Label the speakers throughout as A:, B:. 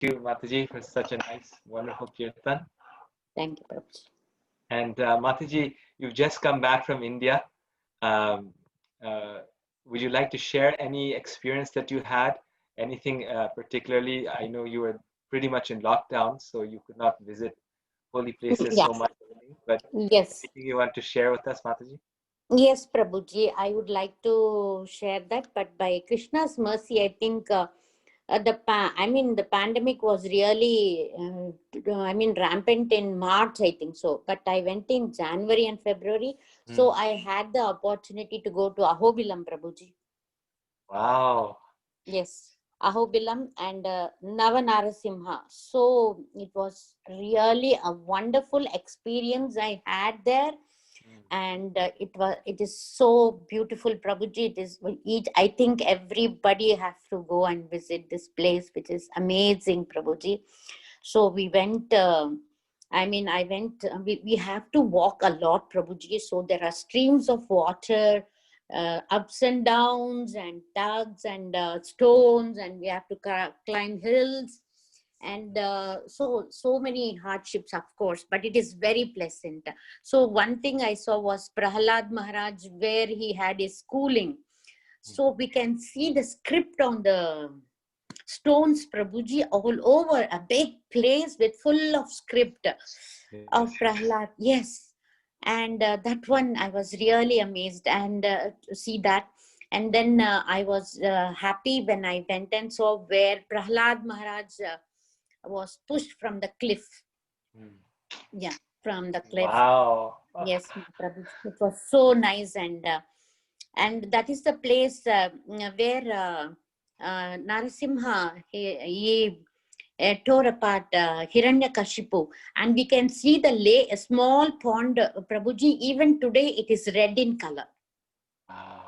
A: you, Mataji, for such a nice, wonderful kirtan.
B: Thank you, Prabhuji.
A: And Mataji, you've just come back from India. Um, would you like to share any experience that you had? Anything particularly? I know you were pretty much in lockdown, so you could not visit holy places
B: Yeah.
A: so much. But
B: Yes.
A: anything you want to share with us, Mataji?
B: Yes, Prabhuji, I would like to share that, but by Krishna's mercy, I think the pandemic was really rampant in March, I think so. But I went in January and February, so I had the opportunity to go to Ahobilam, Prabhuji.
A: Wow.
B: Yes, Ahobilam and Navanarasimha. So it was really a wonderful experience I had there. And it is so beautiful, Prabhuji. I think everybody has to go and visit this place, which is amazing, Prabhuji. So we went. We have to walk a lot, Prabhuji. So there are streams of water, ups and downs, and tugs and stones, and we have to climb hills. And so many hardships, of course, but it is very pleasant. So one thing I saw was Prahalad Maharaj, where he had his schooling. So we can see the script on the stones, Prabhuji, all over, a big place with full of script of Prahalad. Yes. And that one, I was really amazed and to see that. And then I was happy when I went and saw where Prahalad Maharaj was pushed from the cliff. Yeah, from the cliff.
A: Wow.
B: Yes, Prabhu. It was so nice, and that is the place where Narasimha he tore apart Hiranyakashipu, and we can see a small pond, Prabhuji. Even today, it is red in color.
A: Wow.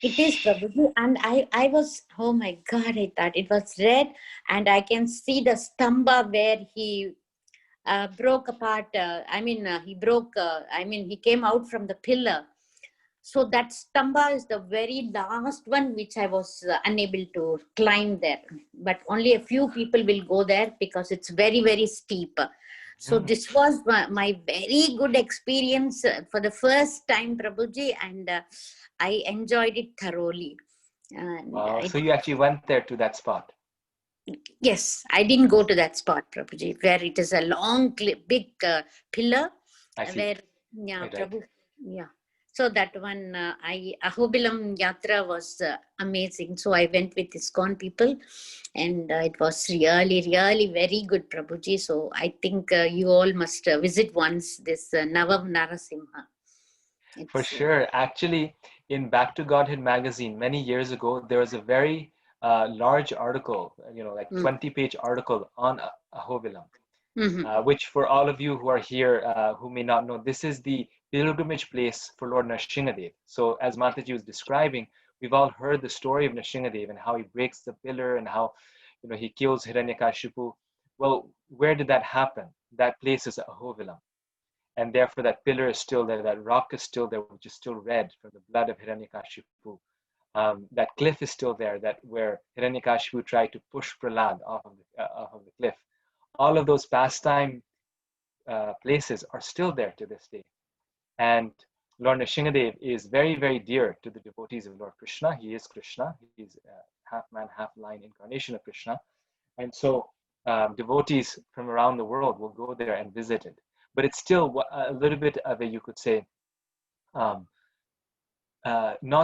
B: It is, Prabhuji, and I was, oh my God, I thought it was red, and I can see the stamba where he broke apart. He came out from the pillar. So that stamba is the very last one which I was unable to climb there. But only a few people will go there because it's very, very steep. So this was my very good experience for the first time, Prabhuji, and I enjoyed it thoroughly.
A: Wow. So you actually went there to that spot?
B: Yes, I didn't go to that spot, Prabhuji, where it is a long, big pillar.
A: I see.
B: Where, yeah, right. Prabhu, yeah. So that one, Ahobilam Yatra was amazing. So I went with ISKCON people, and it was really, really very good, Prabhuji. So I think you all must visit once this Navam Narasimha.
A: For sure. Actually, in Back to Godhead magazine, many years ago, there was a very large article, like 20-page article on Ahobilam, which for all of you who are here who may not know, this is the pilgrimage place for Lord Nrsingadev. So as Mataji was describing, we've all heard the story of Nrsingadev and how he breaks the pillar and how he kills Hiranyakashipu. Well, where did that happen? That place is Ahobilam. And therefore that pillar is still there, that rock is still there, which is still red from the blood of Hiranyakashipu. That cliff is still there, where Hiranyakashipu tried to push Prahlad off of the cliff. All of those pastime places are still there to this day. And Lord Nrsingadev is very, very dear to the devotees of Lord Krishna. He is Krishna. He is half man, half lion incarnation of Krishna. And so devotees from around the world will go there and visit it. But it's still a little bit of a, you could say, not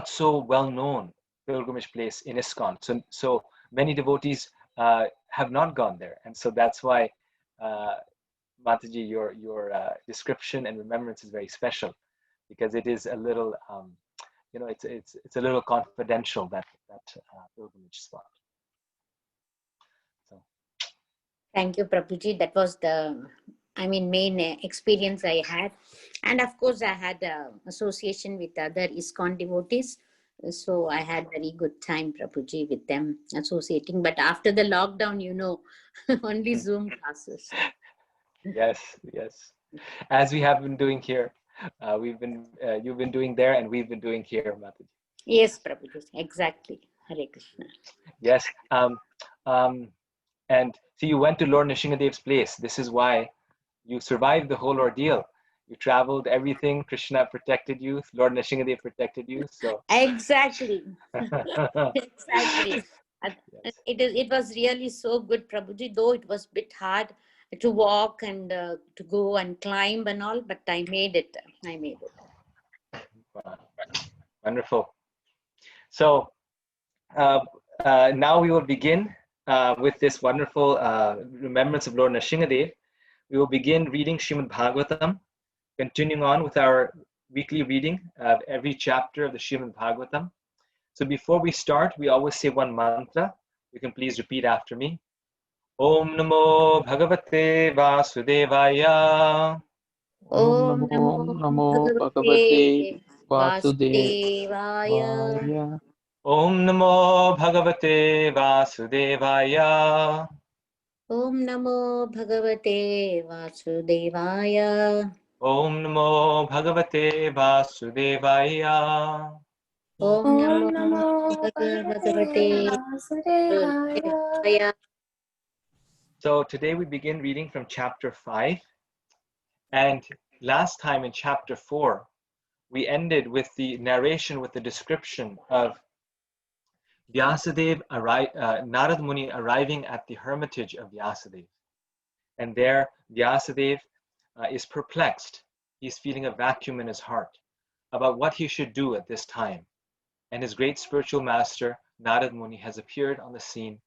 A: so well-known pilgrimage place in ISKCON. So many devotees have not gone there. And so that's why, Mataji, your description and remembrance is very special, because it is a little, it's a little confidential, that pilgrimage spot. So.
B: Thank you, Prabhuji. That was the main experience I had. And of course, I had association with other ISKCON devotees. So I had very good time, Prabhuji, with them associating. But after the lockdown, only Zoom classes.
A: Yes. As we have been doing here. You've been doing there, and we've been doing here, Mataji.
B: Yes, Prabhuji, exactly. Hare Krishna.
A: Yes. And so you went to Lord Nrsingadev's place. This is why you survived the whole ordeal. You traveled everything. Krishna protected you. Lord Nrsingadev protected you. So
B: Exactly.
A: yes.
B: Exactly. It was really so good, Prabhuji, though it was a bit hard to walk and to go and climb and all, but I made it. I made it.
A: Wow. Wonderful. So now we will begin with this wonderful remembrance of Lord Nrsingadev. We will begin reading Srimad Bhagavatam, continuing on with our weekly reading of every chapter of the Srimad Bhagavatam. So before we start, we always say one mantra. You can please repeat after me. Om Namo Bhagavate Vasudevaya.
B: Om Namo
C: Namo Bhagavate
B: Bhagavate Vasudevaya.
C: Vasudevaya.
A: Om Namo Bhagavate Vasudevaya.
B: Om Namo Bhagavate Vasudevaya.
A: Om Namo Bhagavate Vasudevaya.
B: Om
D: Om
B: Namo
D: Namo Bhagavate
B: Bhagavate
D: Vasudevaya.
B: Vasudevaya.
A: So today we begin reading from chapter 5. And last time in chapter 4, we ended with the narration, with the description of Vyasadeva, Narad Muni arriving at the hermitage of Vyasadeva. And there, Vyasadeva is perplexed. He's feeling a vacuum in his heart about what he should do at this time. And his great spiritual master, Narad Muni, has appeared on the scene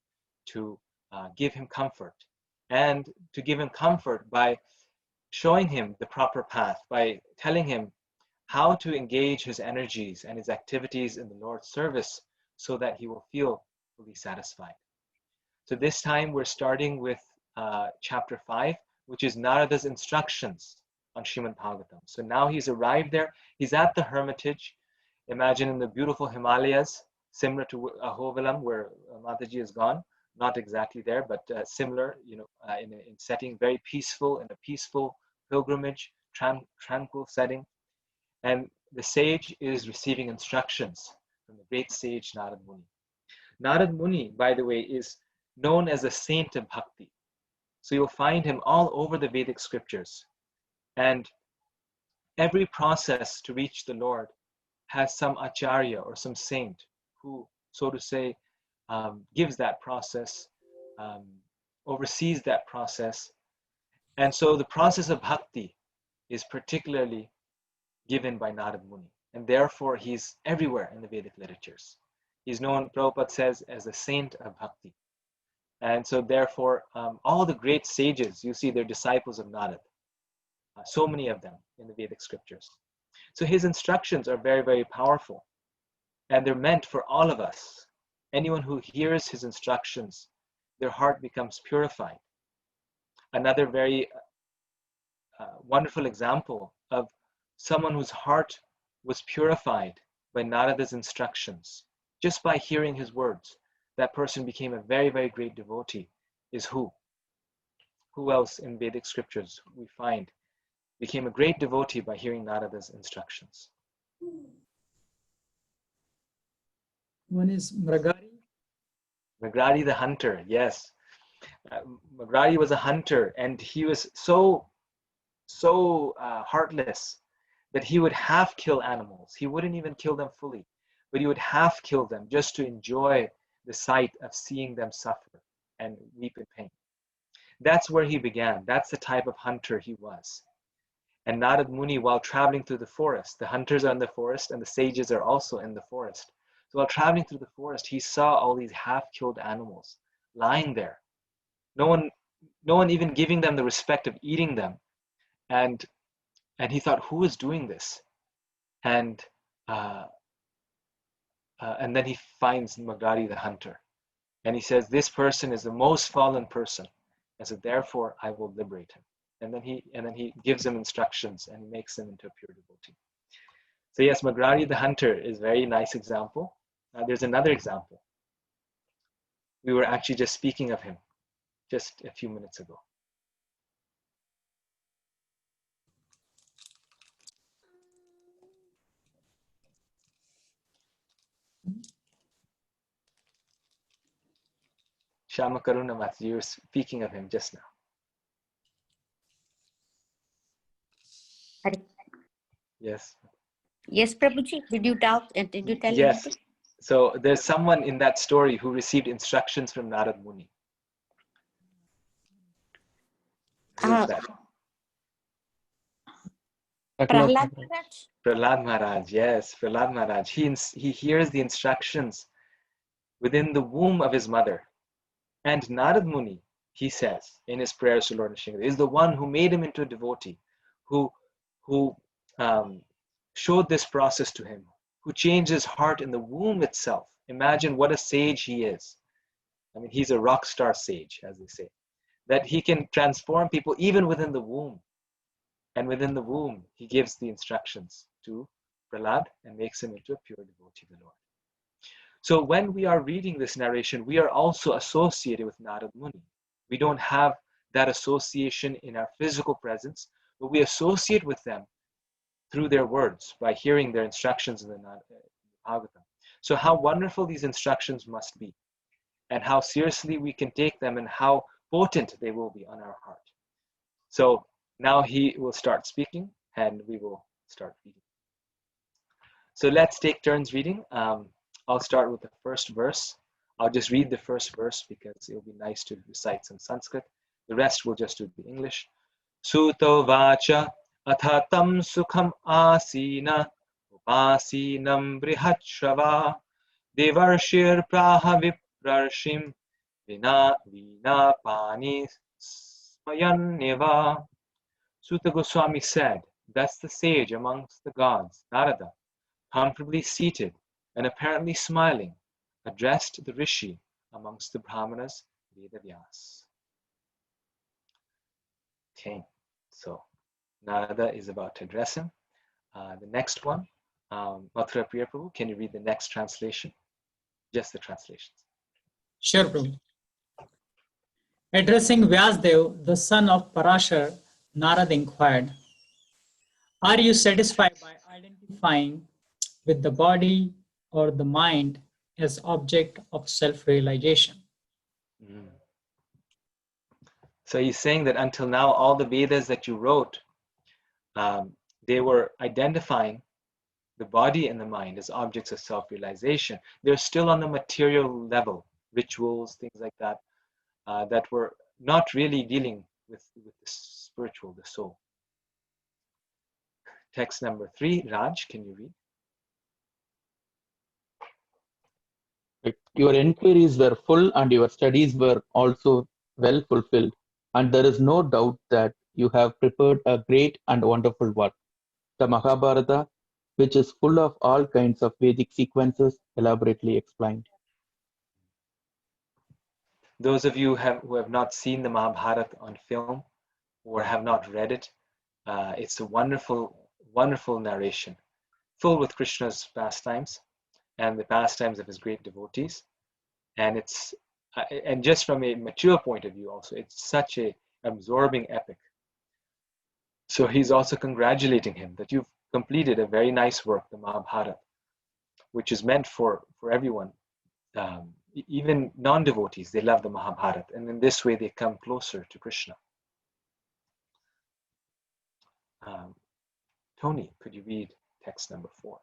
A: to give him comfort. And to give him comfort by showing him the proper path, by telling him how to engage his energies and his activities in the Lord's service so that he will feel fully satisfied. So this time we're starting with chapter 5, which is Narada's instructions on Srimad Bhagavatam. So now he's arrived there. He's at the hermitage. Imagine in the beautiful Himalayas, similar to Ahovalam, where Mataji is gone. Not exactly there, but similar, in setting, very peaceful, in a peaceful pilgrimage, tranquil setting. And the sage is receiving instructions from the great sage Narad Muni. Narad Muni, by the way, is known as a saint of bhakti. So you'll find him all over the Vedic scriptures. And every process to reach the Lord has some acharya or some saint who, so to say, gives that process, oversees that process. And so the process of bhakti is particularly given by Narad Muni. And therefore, he's everywhere in the Vedic literatures. He's known, Prabhupada says, as a saint of bhakti. And so therefore, all the great sages, you see, they're disciples of Narad. So many of them in the Vedic scriptures. So his instructions are very, very powerful. And they're meant for all of us. Anyone who hears his instructions, their heart becomes purified. Another very wonderful example of someone whose heart was purified by Narada's instructions, just by hearing his words, that person became a very, very great devotee, is who? Who else in Vedic scriptures we find became a great devotee by hearing Narada's instructions?
C: One is Mragari.
A: Mragari the hunter, yes. Mragari was a hunter, and he was so heartless that he would half kill animals. He wouldn't even kill them fully, but he would half kill them just to enjoy the sight of seeing them suffer and weep in pain. That's where he began. That's the type of hunter he was. And Narad Muni, while traveling through the forest, the hunters are in the forest and the sages are also in the forest. So while traveling through the forest, he saw all these half-killed animals lying there. No one even giving them the respect of eating them. And he thought, who is doing this? And then he finds Magari the hunter. And he says, this person is the most fallen person. And so therefore I will liberate him. And then he gives him instructions and he makes him into a pure devotee. So yes, Magrari the hunter is a very nice example. There's another example. We were actually just speaking of him just a few minutes ago. Shamakaruna Mat, you were speaking of him just now. Yes.
B: Yes, Prabhuji, did you tell
A: Yes.
B: anything?
A: So there's someone in that story who received instructions from Narad Muni. Who is that?
B: Prahlad Maharaj?
A: Prahlad Maharaj, yes, Prahlad Maharaj. He hears the instructions within the womb of his mother. And Narad Muni, he says in his prayers to Lord Nrsimha, is the one who made him into a devotee, who showed this process to him, who changed his heart in the womb itself. Imagine what a sage he is. I mean, he's a rock star sage, as they say, that he can transform people even within the womb. And within the womb, he gives the instructions to Prahlad and makes him into a pure devotee of the Lord. So when we are reading this narration, we are also associated with Narad Muni. We don't have that association in our physical presence, but we associate with them through their words, by hearing their instructions in the Bhagavatam. So how wonderful these instructions must be, and how seriously we can take them, and how potent they will be on our heart. So now he will start speaking, and we will start reading. So let's take turns reading. I'll start with the first verse. I'll just read the first verse because it'll be nice to recite some Sanskrit. The rest we'll just do the English. Suto vacha athatam sukham asina upasinam brihatshava devarshir praha viprarshim vina pani smayanneva. Suta Goswami said, "That's the sage amongst the gods, Narada, comfortably seated and apparently smiling, addressed the rishi amongst the brahmanas, Vedavyas." Okay, so Narada is about to address him. The next one, Mathura Priya Prabhu, can you read the next translation? Just the translations.
C: Sure, Prabhu. Addressing Vyasdev, the son of Parashar, Narad inquired, "Are you satisfied by identifying with the body or the mind as object of self-realization?"
A: So he's saying that until now, all the Vedas that you wrote, they were identifying the body and the mind as objects of self-realization. They're still on the material level, rituals, things like that, that were not really dealing with the spiritual, the soul. Text number 3, Raj, can you read?
E: Your inquiries were full and your studies were also well fulfilled, and there is no doubt that you have prepared a great and wonderful work, the Mahabharata, which is full of all kinds of Vedic sequences elaborately explained.
A: Those of you who have not seen the Mahabharata on film or have not read it, it's a wonderful, wonderful narration, full with Krishna's pastimes and the pastimes of his great devotees. And it's and just from a mature point of view also, it's such a absorbing epic. So he's also congratulating him that you've completed a very nice work, the Mahabharata, which is meant for everyone. Even non-devotees, they love the Mahabharata, and in this way they come closer to Krishna. Tony, could you read text number 4?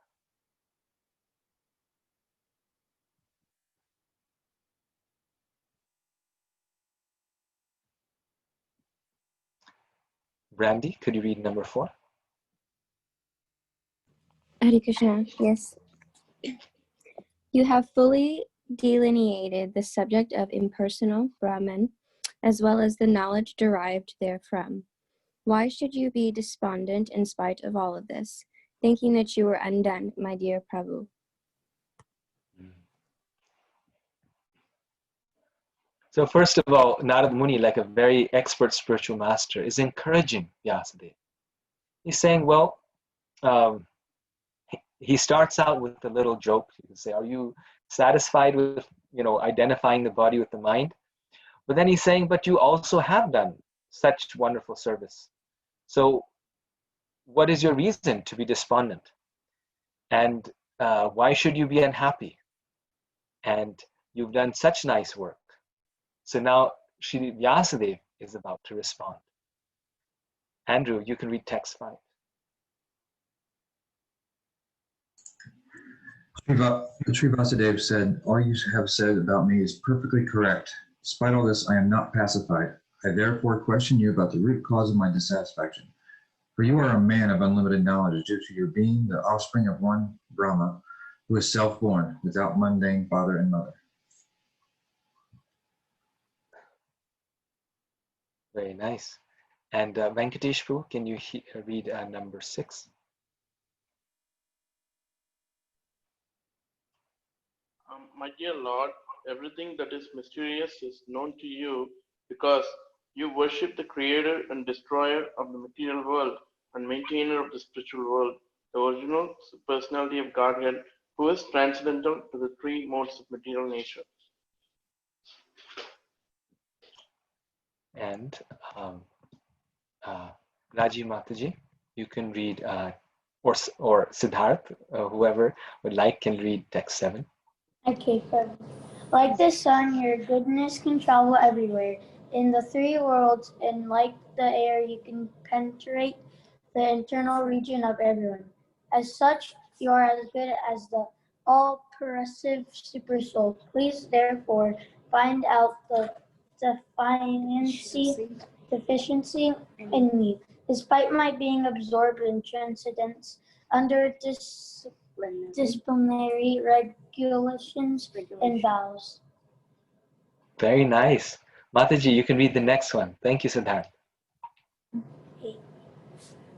A: Brandy, could you read number 4?
D: Hare Krishna, yes. You have fully delineated the subject of impersonal Brahman, as well as the knowledge derived therefrom. Why should you be despondent in spite of all of this, thinking that you are undone, my dear Prabhu?
A: So first of all, Narad Muni, like a very expert spiritual master, is encouraging Vyasadeva. He's saying, well, he starts out with a little joke. You can say, are you satisfied with, identifying the body with the mind? But then he's saying, but you also have done such wonderful service. So what is your reason to be despondent? And why should you be unhappy? And you've done such nice work. So now Shri Vyasadeva is about to respond. Andrew, you can read text 5.
F: Sri Vasudev said, "All you have said about me is perfectly correct. Despite all this, I am not pacified. I therefore question you about the root cause of my dissatisfaction. For you are a man of unlimited knowledge due to your being the offspring of one Brahma, who is self-born, without mundane father and mother."
A: Very nice. And Venkateshpu, can you read number 6?
G: My dear Lord, everything that is mysterious is known to you because you worship the creator and destroyer of the material world and maintainer of the spiritual world, the original personality of Godhead, who is transcendental to the three modes of material nature.
A: And Raji Mataji, you can read, or Siddharth, whoever would like, can read text 7.
H: Okay, perfect. Like the sun, your goodness can travel everywhere in the three worlds, and like the air, you can penetrate the internal region of everyone. As such, you are as good as the all-pervasive super soul. Please, therefore, find out the deficiency in me, despite my being absorbed in transcendence under disciplinary regulations and vows.
A: Very nice. Mataji, you can read the next one. Thank you, Siddharth.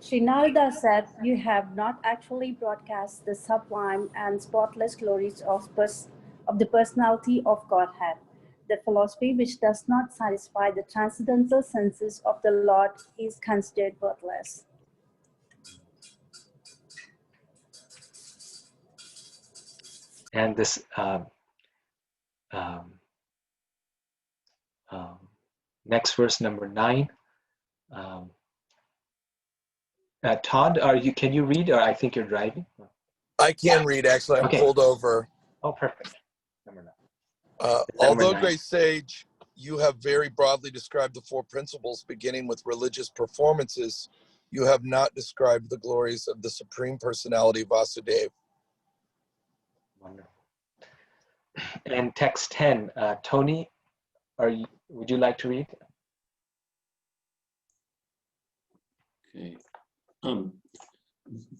I: Sri Narada said, "You have not actually broadcast the sublime and spotless glories of the personality of Godhead. The philosophy which does not satisfy the transcendental senses of the Lord is considered worthless."
A: And this next verse, number 9. Todd, can you read, or I think you're driving?
J: I can read, actually. I'm pulled over.
A: Oh, perfect. Number 9.
J: Although,
A: 9.
J: great sage, you have very broadly described the 4 principles beginning with religious performances, you have not described the glories of the Supreme Personality Vasudeva.
A: Wonderful. And text 10, Tony, would you like to read?
K: Okay.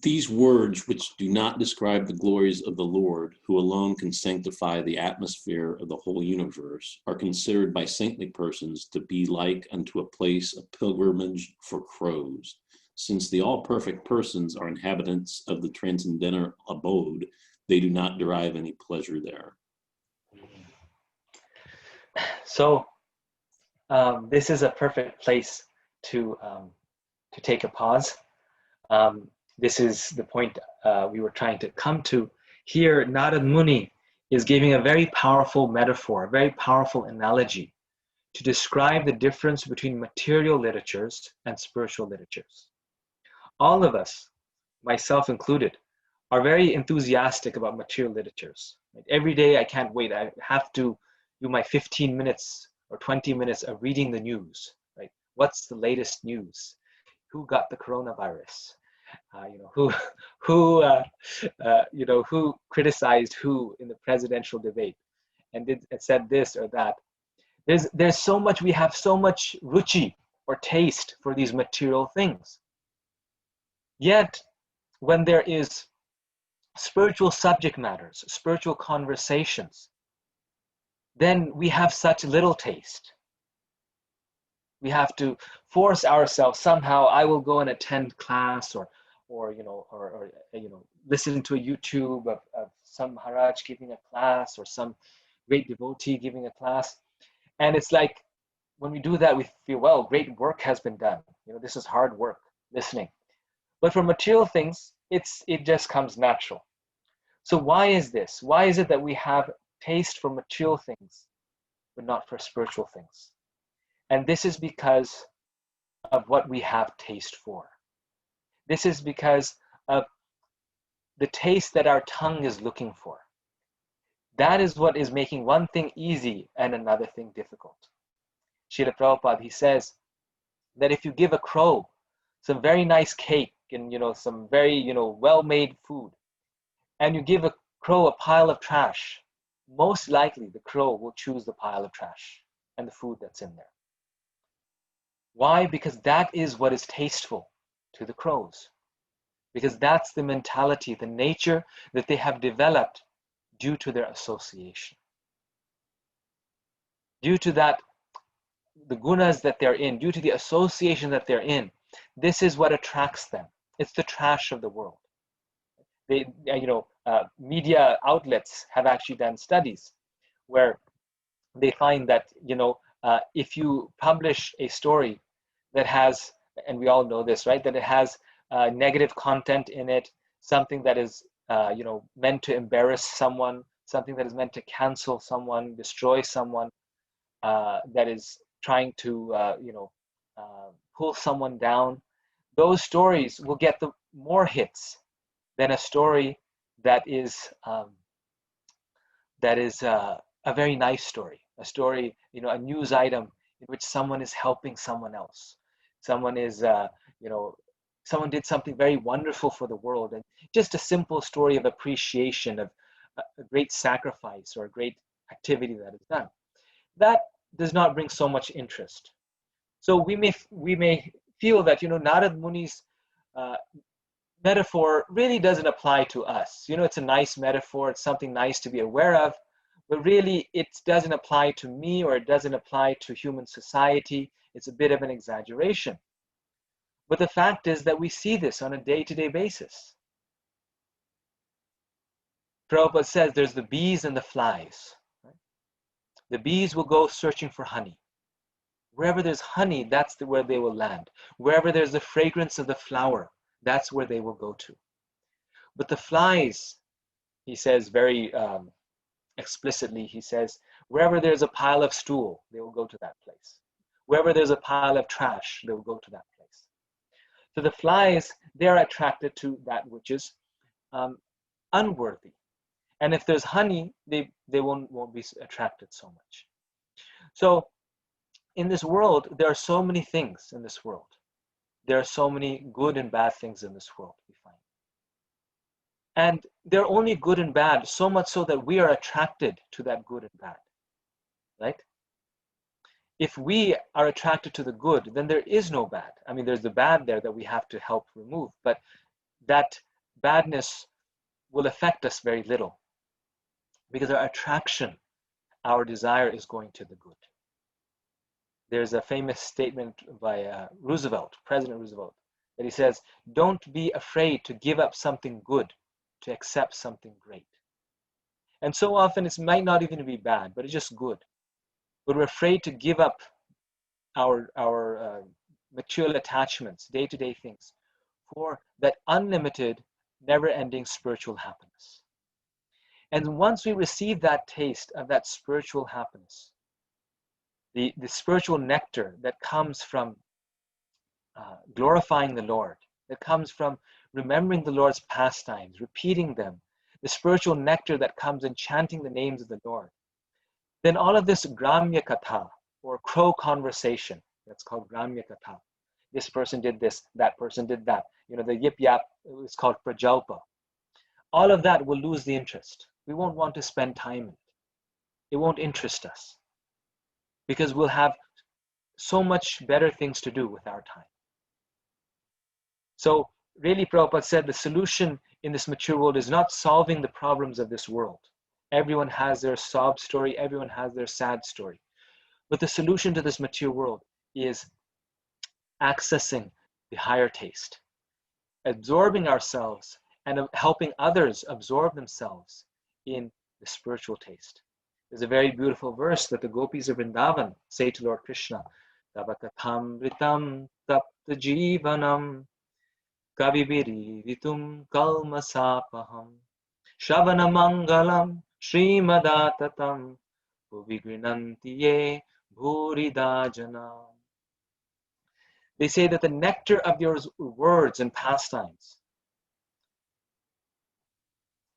K: These words, which do not describe the glories of the Lord, who alone can sanctify the atmosphere of the whole universe, are considered by saintly persons to be like unto a place of pilgrimage for crows. Since the all-perfect persons are inhabitants of the transcendental abode, they do not derive any pleasure there.
A: So this is a perfect place to take a pause. This is the point we were trying to come to. Here, Narad Muni is giving a very powerful metaphor, a very powerful analogy to describe the difference between material literatures and spiritual literatures. All of us, myself included, are very enthusiastic about material literatures. Like every day I can't wait. I have to do my 15 minutes or 20 minutes of reading the news. Right? What's the latest news? Who got the coronavirus? Who criticized who in the presidential debate and said this or that. There's so much, we have so much ruchi or taste for these material things. Yet when there is spiritual subject matters, spiritual conversations, then we have such little taste. We have to force ourselves somehow. I will go and attend class or listen to a YouTube of some Maharaj giving a class or some great devotee giving a class. And it's like, when we do that, we feel, well, great work has been done. This is hard work, listening. But for material things, it just comes natural. So why is this? Why is it that we have taste for material things, but not for spiritual things? And this is because of what we have taste for. This is because of the taste that our tongue is looking for. That is what is making one thing easy and another thing difficult. Srila Prabhupada, he says that if you give a crow some very nice cake and, some very, well-made food, and you give a crow a pile of trash, most likely the crow will choose the pile of trash and the food that's in there. Why? Because that is what is tasteful to the crows. Because that's the mentality, the nature that they have developed due to their association. Due to that, the gunas that they're in, due to the association that they're in, this is what attracts them. It's the trash of the world. Media outlets have actually done studies where they find that, if you publish a story that has, and we all know this, right, that it has negative content in it, something that is, meant to embarrass someone, something that is meant to cancel someone, destroy someone, that is trying to, pull someone down, those stories will get the more hits than a story that is a very nice story, a story, a news item in which someone is helping someone else. Someone is, someone did something very wonderful for the world, and just a simple story of appreciation of a great sacrifice or a great activity that is done. That does not bring so much interest. So we may feel that, Narad Muni's metaphor really doesn't apply to us. It's a nice metaphor, it's something nice to be aware of, but really it doesn't apply to me, or it doesn't apply to human society. It's a bit of an exaggeration. But the fact is that we see this on a day-to-day basis. Prabhupada says there's the bees and the flies. Right? The bees will go searching for honey. Wherever there's honey, that's where they will land. Wherever there's the fragrance of the flower, that's where they will go to. But the flies, he says very explicitly, he says, wherever there's a pile of stool, they will go to that place. Wherever there's a pile of trash, they will go to that place. So the flies, they're attracted to that which is unworthy. And if there's honey, they won't be attracted so much. So in this world, there are so many things in this world. There are so many good and bad things in this world, we find. And they're only good and bad, so much so that we are attracted to that good and bad, right? If we are attracted to the good, then there is no bad. I mean, there's the bad there that we have to help remove, but that badness will affect us very little, because our attraction, our desire is going to the good. There's a famous statement by Roosevelt, President Roosevelt, that he says, don't be afraid to give up something good to accept something great. And so often it might not even be bad, but it's just good. But we're afraid to give up our material attachments, day-to-day things, for that unlimited, never-ending spiritual happiness. And once we receive that taste of that spiritual happiness, the spiritual nectar that comes from glorifying the Lord, that comes from remembering the Lord's pastimes, repeating them, the spiritual nectar that comes in chanting the names of the Lord, then all of this Gramya Katha, or crow conversation, that's called Gramya Katha. This person did this, that person did that. The yip yap is called Prajalpa. All of that will lose the interest. We won't want to spend time in it. It won't interest us, because we'll have so much better things to do with our time. So really, Prabhupada said the solution in this mature world is not solving the problems of this world. Everyone has their sob story, everyone has their sad story. But the solution to this mature world is accessing the higher taste, absorbing ourselves and helping others absorb themselves in the spiritual taste. There's a very beautiful verse that the gopis of Vrindavan say to Lord Krishna, Tavakatham ritam tapta jivanam kavibiri vitum kalmasapaham Shavana mangalam Srimadatam Bhuvigrinantiye Bhuridajana. They say that the nectar of your words and pastimes,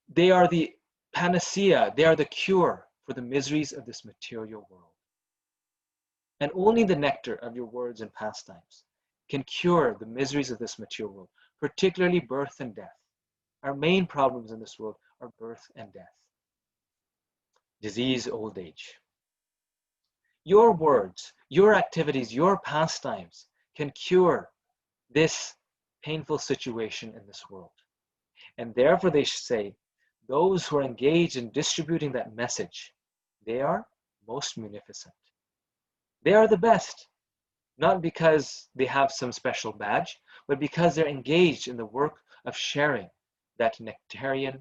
A: they are the panacea, they are the cure for the miseries of this material world. And only the nectar of your words and pastimes can cure the miseries of this material world, particularly birth and death. Our main problems in this world are birth and death, disease, old age. Your words, your activities, your pastimes can cure this painful situation in this world. And therefore they say, those who are engaged in distributing that message, they are most munificent. They are the best, not because they have some special badge, but because they're engaged in the work of sharing that nectarian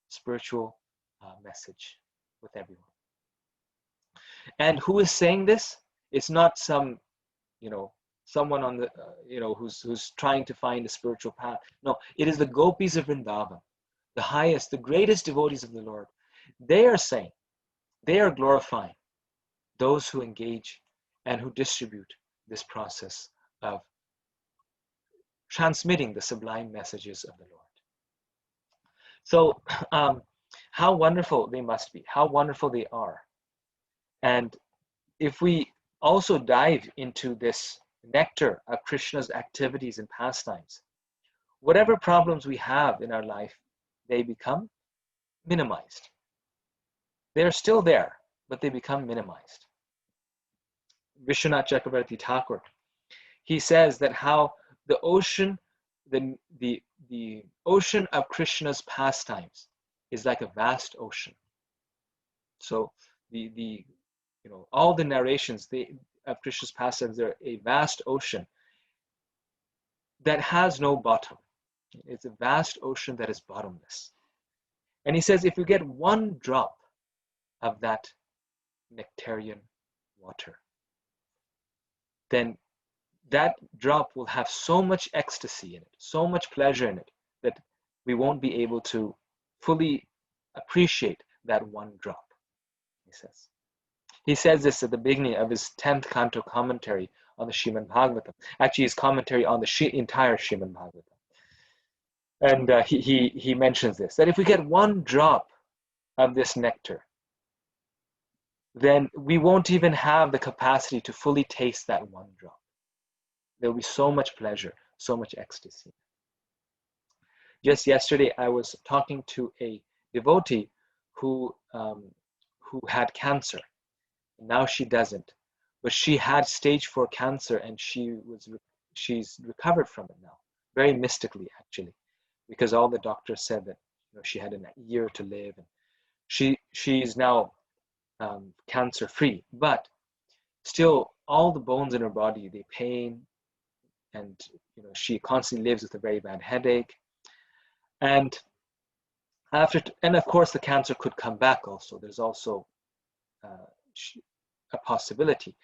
A: spiritual message with everyone. And who is saying this? It's not some, someone on the, who's trying to find a spiritual path. No, it is the gopis of Vrindavan, the highest, the greatest devotees of the Lord. They are saying, they are glorifying those who engage and who distribute this process of transmitting the sublime messages of the Lord. So how wonderful they must be, how wonderful they are. And if we also dive into this nectar of Krishna's activities and pastimes, whatever problems we have in our life, they become minimized. They're still there, but they become minimized. Vishwanath Chakravarti Thakur, he says that how the ocean, the ocean of Krishna's pastimes is like a vast ocean. So all the narrations of Krishna's pastimes are a vast ocean that has no bottom. It's a vast ocean that is bottomless. And he says, if you get one drop of that nectarian water, then that drop will have so much ecstasy in it, so much pleasure in it, that we won't be able to fully appreciate that one drop, he says. He says this at the beginning of his 10th canto commentary on the Srimad Bhagavatam. Actually, his commentary on the entire Srimad Bhagavatam. And he mentions this, that if we get one drop of this nectar, then we won't even have the capacity to fully taste that one drop. There will be so much pleasure, so much ecstasy. Just yesterday, I was talking to a devotee who had cancer. Now she doesn't, but she had stage 4 cancer, and she's recovered from it now, very mystically actually, because all the doctors said that she had a year to live, and she's now cancer free, but still all the bones in her body, they pain, and she constantly lives with a very bad headache, and of course the cancer could come back also. There's also a possibility.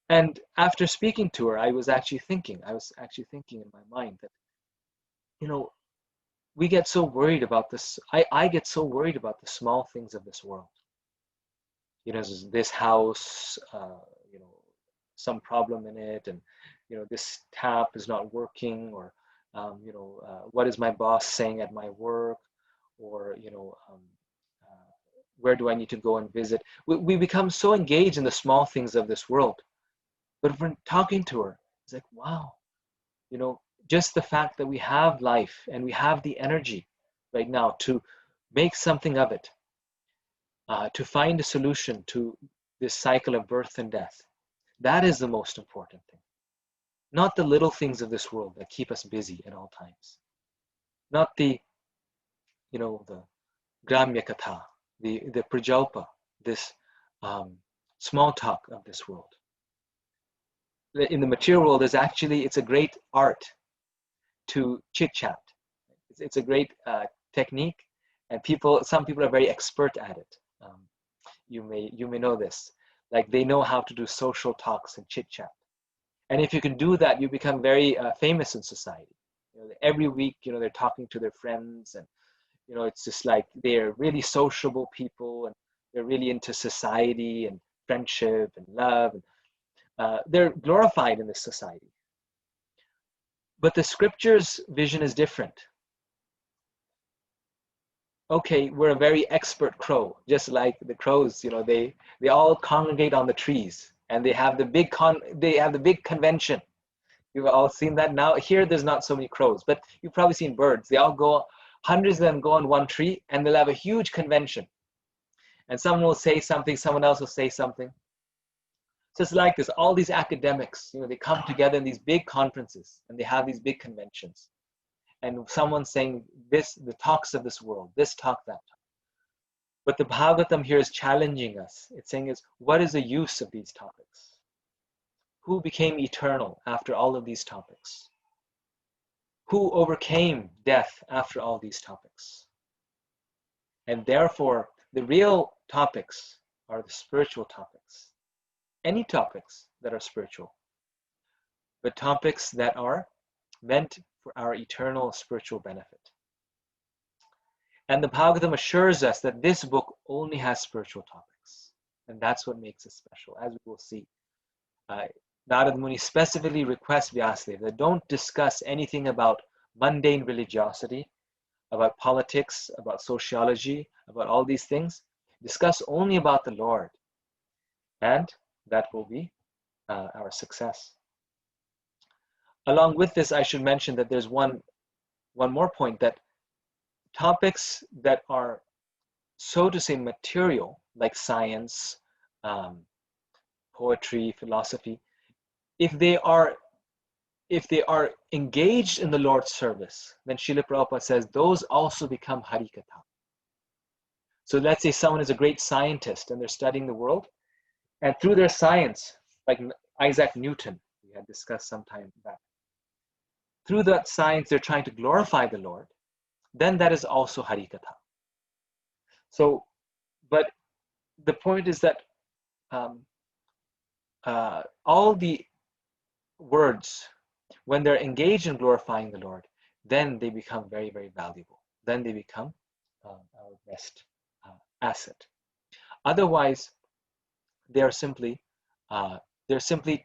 A: And after speaking to her, I was actually thinking in my mind that we get so worried about this. I get so worried about the small things of this world. This house, some problem in it, and this tap is not working, or what is my boss saying at my work, or where do I need to go and visit? We become so engaged in the small things of this world. But when talking to her, it's like, wow, just the fact that we have life and we have the energy right now to make something of it, to find a solution to this cycle of birth and death, that is the most important thing. Not the little things of this world that keep us busy at all times. Not the Gramya Katha, the Prajalpa, this small talk of this world. In the material world, it's a great art to chit-chat. It's a great technique, and some people are very expert at it. You may know this. Like, they know how to do social talks and chit-chat. And if you can do that, you become very famous in society. Every week, they're talking to their friends, and it's just like they're really sociable people, and they're really into society and friendship and love, and they're glorified in this society. But the scripture's vision is different. Okay, we're a very expert crow, just like the crows, they all congregate on the trees, and they have the big convention. You've all seen that. Now here there's not so many crows, but you've probably seen birds. They all go, hundreds of them go on one tree, and they'll have a huge convention. And someone will say something, someone else will say something. So it's like this. All these academics, they come together in these big conferences, and they have these big conventions. And someone's saying this, the talks of this world, this talk, that talk. But the Bhagavatam here is challenging us. It's saying what is the use of these topics? Who became eternal after all of these topics? Who overcame death after all these topics? And therefore, the real topics are the spiritual topics. Any topics that are spiritual, but topics that are meant for our eternal spiritual benefit. And the Bhagavatam assures us that this book only has spiritual topics. And that's what makes it special, as we will see. Narad Muni specifically requests Vyasadeva that don't discuss anything about mundane religiosity, about politics, about sociology, about all these things. Discuss only about the Lord. And that will be our success. Along with this, I should mention that there's one more point, that topics that are, so to say, material, like science, poetry, philosophy, if they are engaged in the Lord's service, then Srila Prabhupada says those also become Harikatha. So let's say someone is a great scientist and they're studying the world, and through their science, like Isaac Newton, we had discussed some time back, through that science they're trying to glorify the Lord, then that is also Harikatha. So, but the point is that all the words, when they're engaged in glorifying the Lord, then they become very, very valuable. Then they become our best asset. Otherwise, they're simply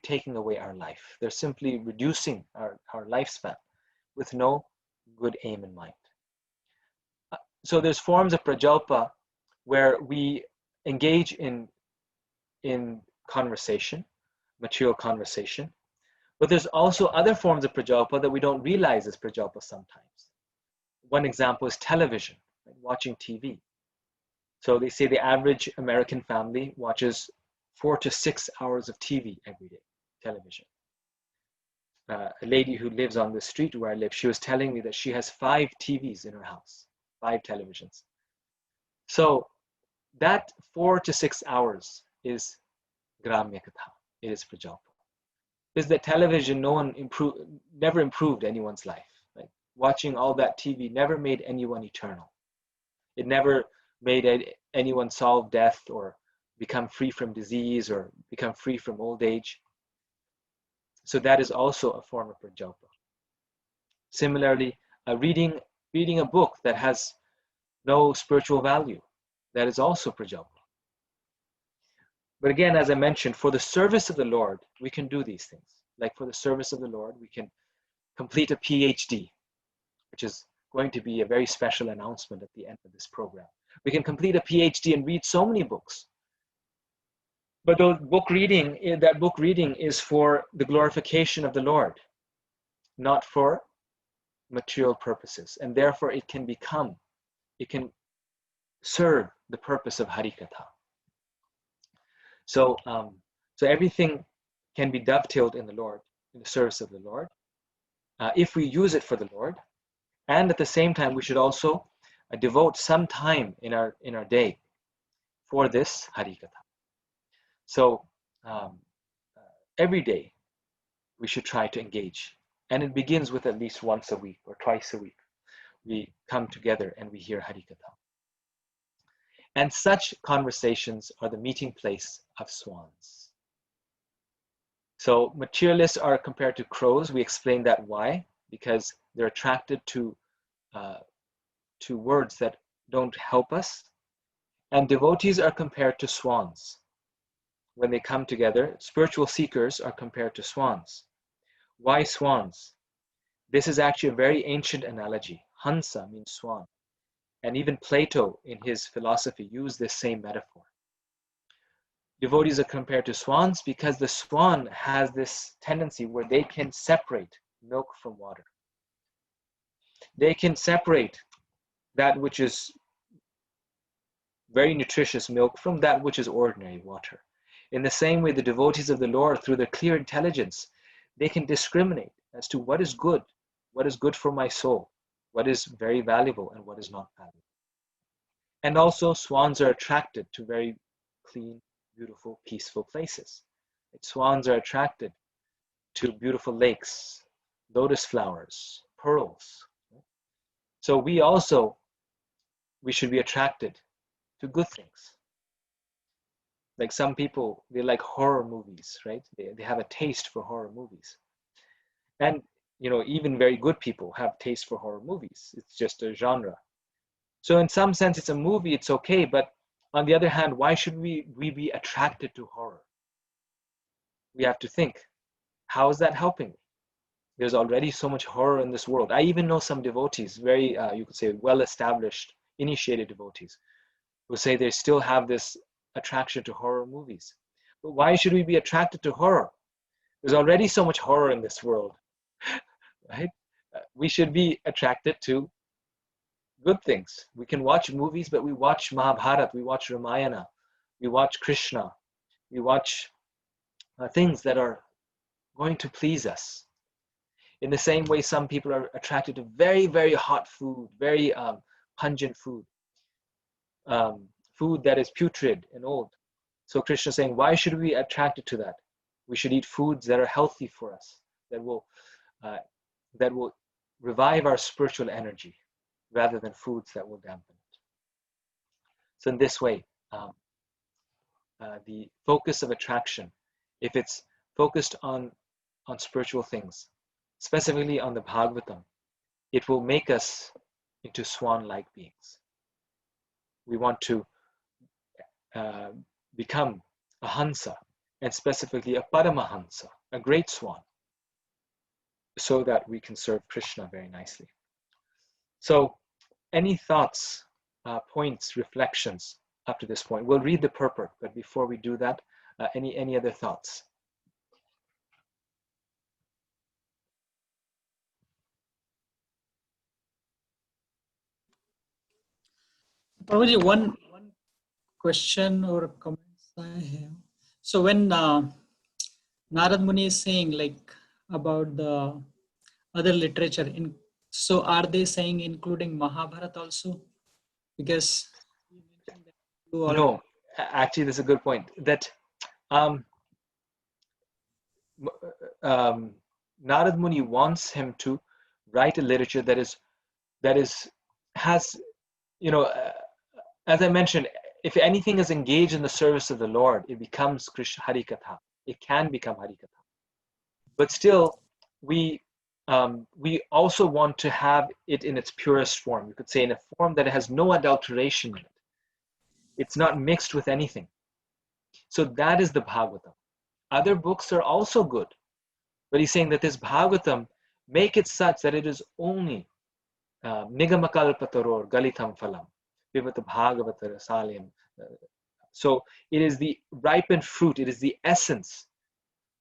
A: taking away our life. They're simply reducing our lifespan with no good aim in mind. So there's forms of prajalpa where we engage in conversation, material conversation, but there's also other forms of prajalpa that we don't realize as prajalpa sometimes. One example is television, right? Watching TV. So they say the average American family watches 4 to 6 hours of TV every day, television. A lady who lives on the street where I live, she was telling me that she has 5 TVs in her house, 5 televisions. So that 4 to 6 hours is Gramya Katha, it is prajalpa. Because the television never improved anyone's life. Like watching all that TV never made anyone eternal. It never made anyone solve death or become free from disease or become free from old age. So that is also a form of prajalpa. Similarly, reading a book that has no spiritual value, that is also prajalpa. But again, as I mentioned, for the service of the Lord, we can do these things. Like for the service of the Lord, we can complete a PhD, which is going to be a very special announcement at the end of this program. We can complete a PhD and read so many books. But that book reading is for the glorification of the Lord, not for material purposes. And therefore it can serve the purpose of Harikatha. So everything can be dovetailed in the Lord, in the service of the Lord, if we use it for the Lord. And at the same time, we should also devote some time in our day for this Harikatha. So every day we should try to engage. And it begins with at least once a week or twice a week. We come together and we hear Harikatha. And such conversations are the meeting place of swans. So materialists are compared to crows. We explained that why. Because they're attracted to words that don't help us. And devotees are compared to swans. When they come together, spiritual seekers are compared to swans. Why swans? This is actually a very ancient analogy. Hansa means swan. And even Plato in his philosophy used this same metaphor. Devotees are compared to swans because the swan has this tendency where they can separate milk from water. They can separate that which is very nutritious milk from that which is ordinary water. In the same way, the devotees of the Lord, through their clear intelligence, they can discriminate as to what is good for my soul, what is very valuable and what is not valuable. And also, swans are attracted to very clean, beautiful, peaceful places. Swans are attracted to beautiful lakes, lotus flowers, pearls. So we should be attracted to good things. Like some people, they like horror movies, right? They have a taste for horror movies. And, even very good people have taste for horror movies. It's just a genre. So in some sense, it's a movie, it's okay. But on the other hand, why should we be attracted to horror? We have to think, how is that helping me? There's already so much horror in this world. I even know some devotees, very, you could say, well-established, initiated devotees, who say they still have this attraction to horror movies. But why should we be attracted to horror? There's already so much horror in this world, right? We should be attracted to good things. We can watch movies, but we watch Mahabharata, we watch Ramayana, we watch Krishna, we watch things that are going to please us. In the same way, some people are attracted to very, very hot food, very pungent food, food that is putrid and old. So Krishna is saying, why should we be attracted to that? We should eat foods that are healthy for us, that will revive our spiritual energy, rather than foods that will dampen it. So in this way, the focus of attraction, if it's focused on spiritual things, specifically on the Bhagavatam, it will make us into swan-like beings. We want to become a Hansa, and specifically a Paramahansa, a great swan, so that we can serve Krishna very nicely. So, any thoughts, points, reflections up to this point? We'll read the purport, but before we do that, any other thoughts?
C: Prabhuji, one question or comments I have. So when Narad Muni is saying about the other literature, so are they saying including Mahabharata also? Because you mentioned that you already...
A: No, actually, that's a good point. That Narad Muni wants him to write a literature that has, as I mentioned, if anything is engaged in the service of the Lord, it becomes Krishna Harikatha. It can become Harikatha. But still, we also want to have it in its purest form. You could say in a form that has no adulteration in it. It's not mixed with anything. So that is the Bhagavatam. Other books are also good. But he's saying that this Bhagavatam, make it such that it is only Nigamakalpataror Galitam Phalam, Vivata Bhagavata Salyam. So it is the ripened fruit, it is the essence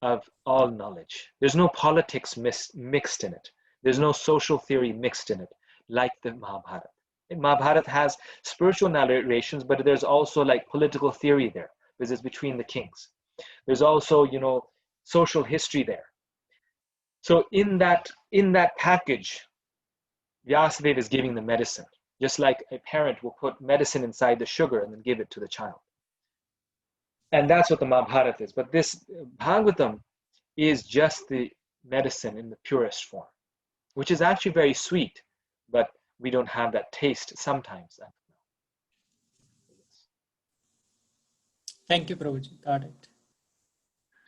A: of all knowledge. There's no politics mixed in it. There's no social theory mixed in it, like the Mahabharata. And Mahabharata has spiritual narrations, but there's also political theory there, because it's between the kings. There's also, social history there. So in that package, Vyasadeva is giving the medicine, just like a parent will put medicine inside the sugar and then give it to the child. And that's what the Mahabharata is. But this Bhagavatam is just the medicine in the purest form, which is actually very sweet, but we don't have that taste sometimes.
C: Thank you, Prabhuji. Got it.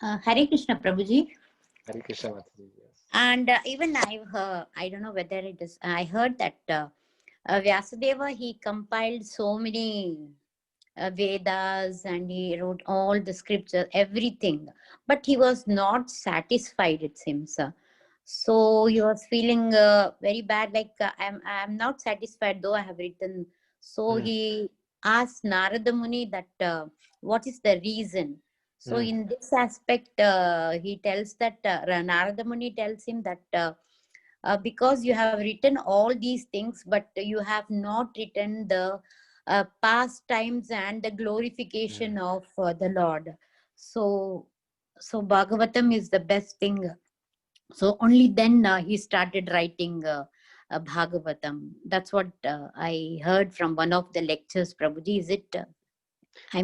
B: Hare Krishna, Prabhuji.
A: Hare Krishna, Mataji, yes.
B: And even I've heard, I don't know whether it is, I heard that Vyasadeva, he compiled so many Vedas and he wrote all the scriptures, everything. But he was not satisfied, it seems. So he was feeling very bad, I'm not satisfied though I have written. So he asked Narada Muni that what is the reason. So
A: Mm.
B: in this aspect, he tells that Narada Muni tells him that because you have written all these things, but you have not written the past times and the glorification of the Lord. So Bhagavatam is the best thing. So only then he started writing Bhagavatam. That's what I heard from one of the lectures, Prabhuji. Is it?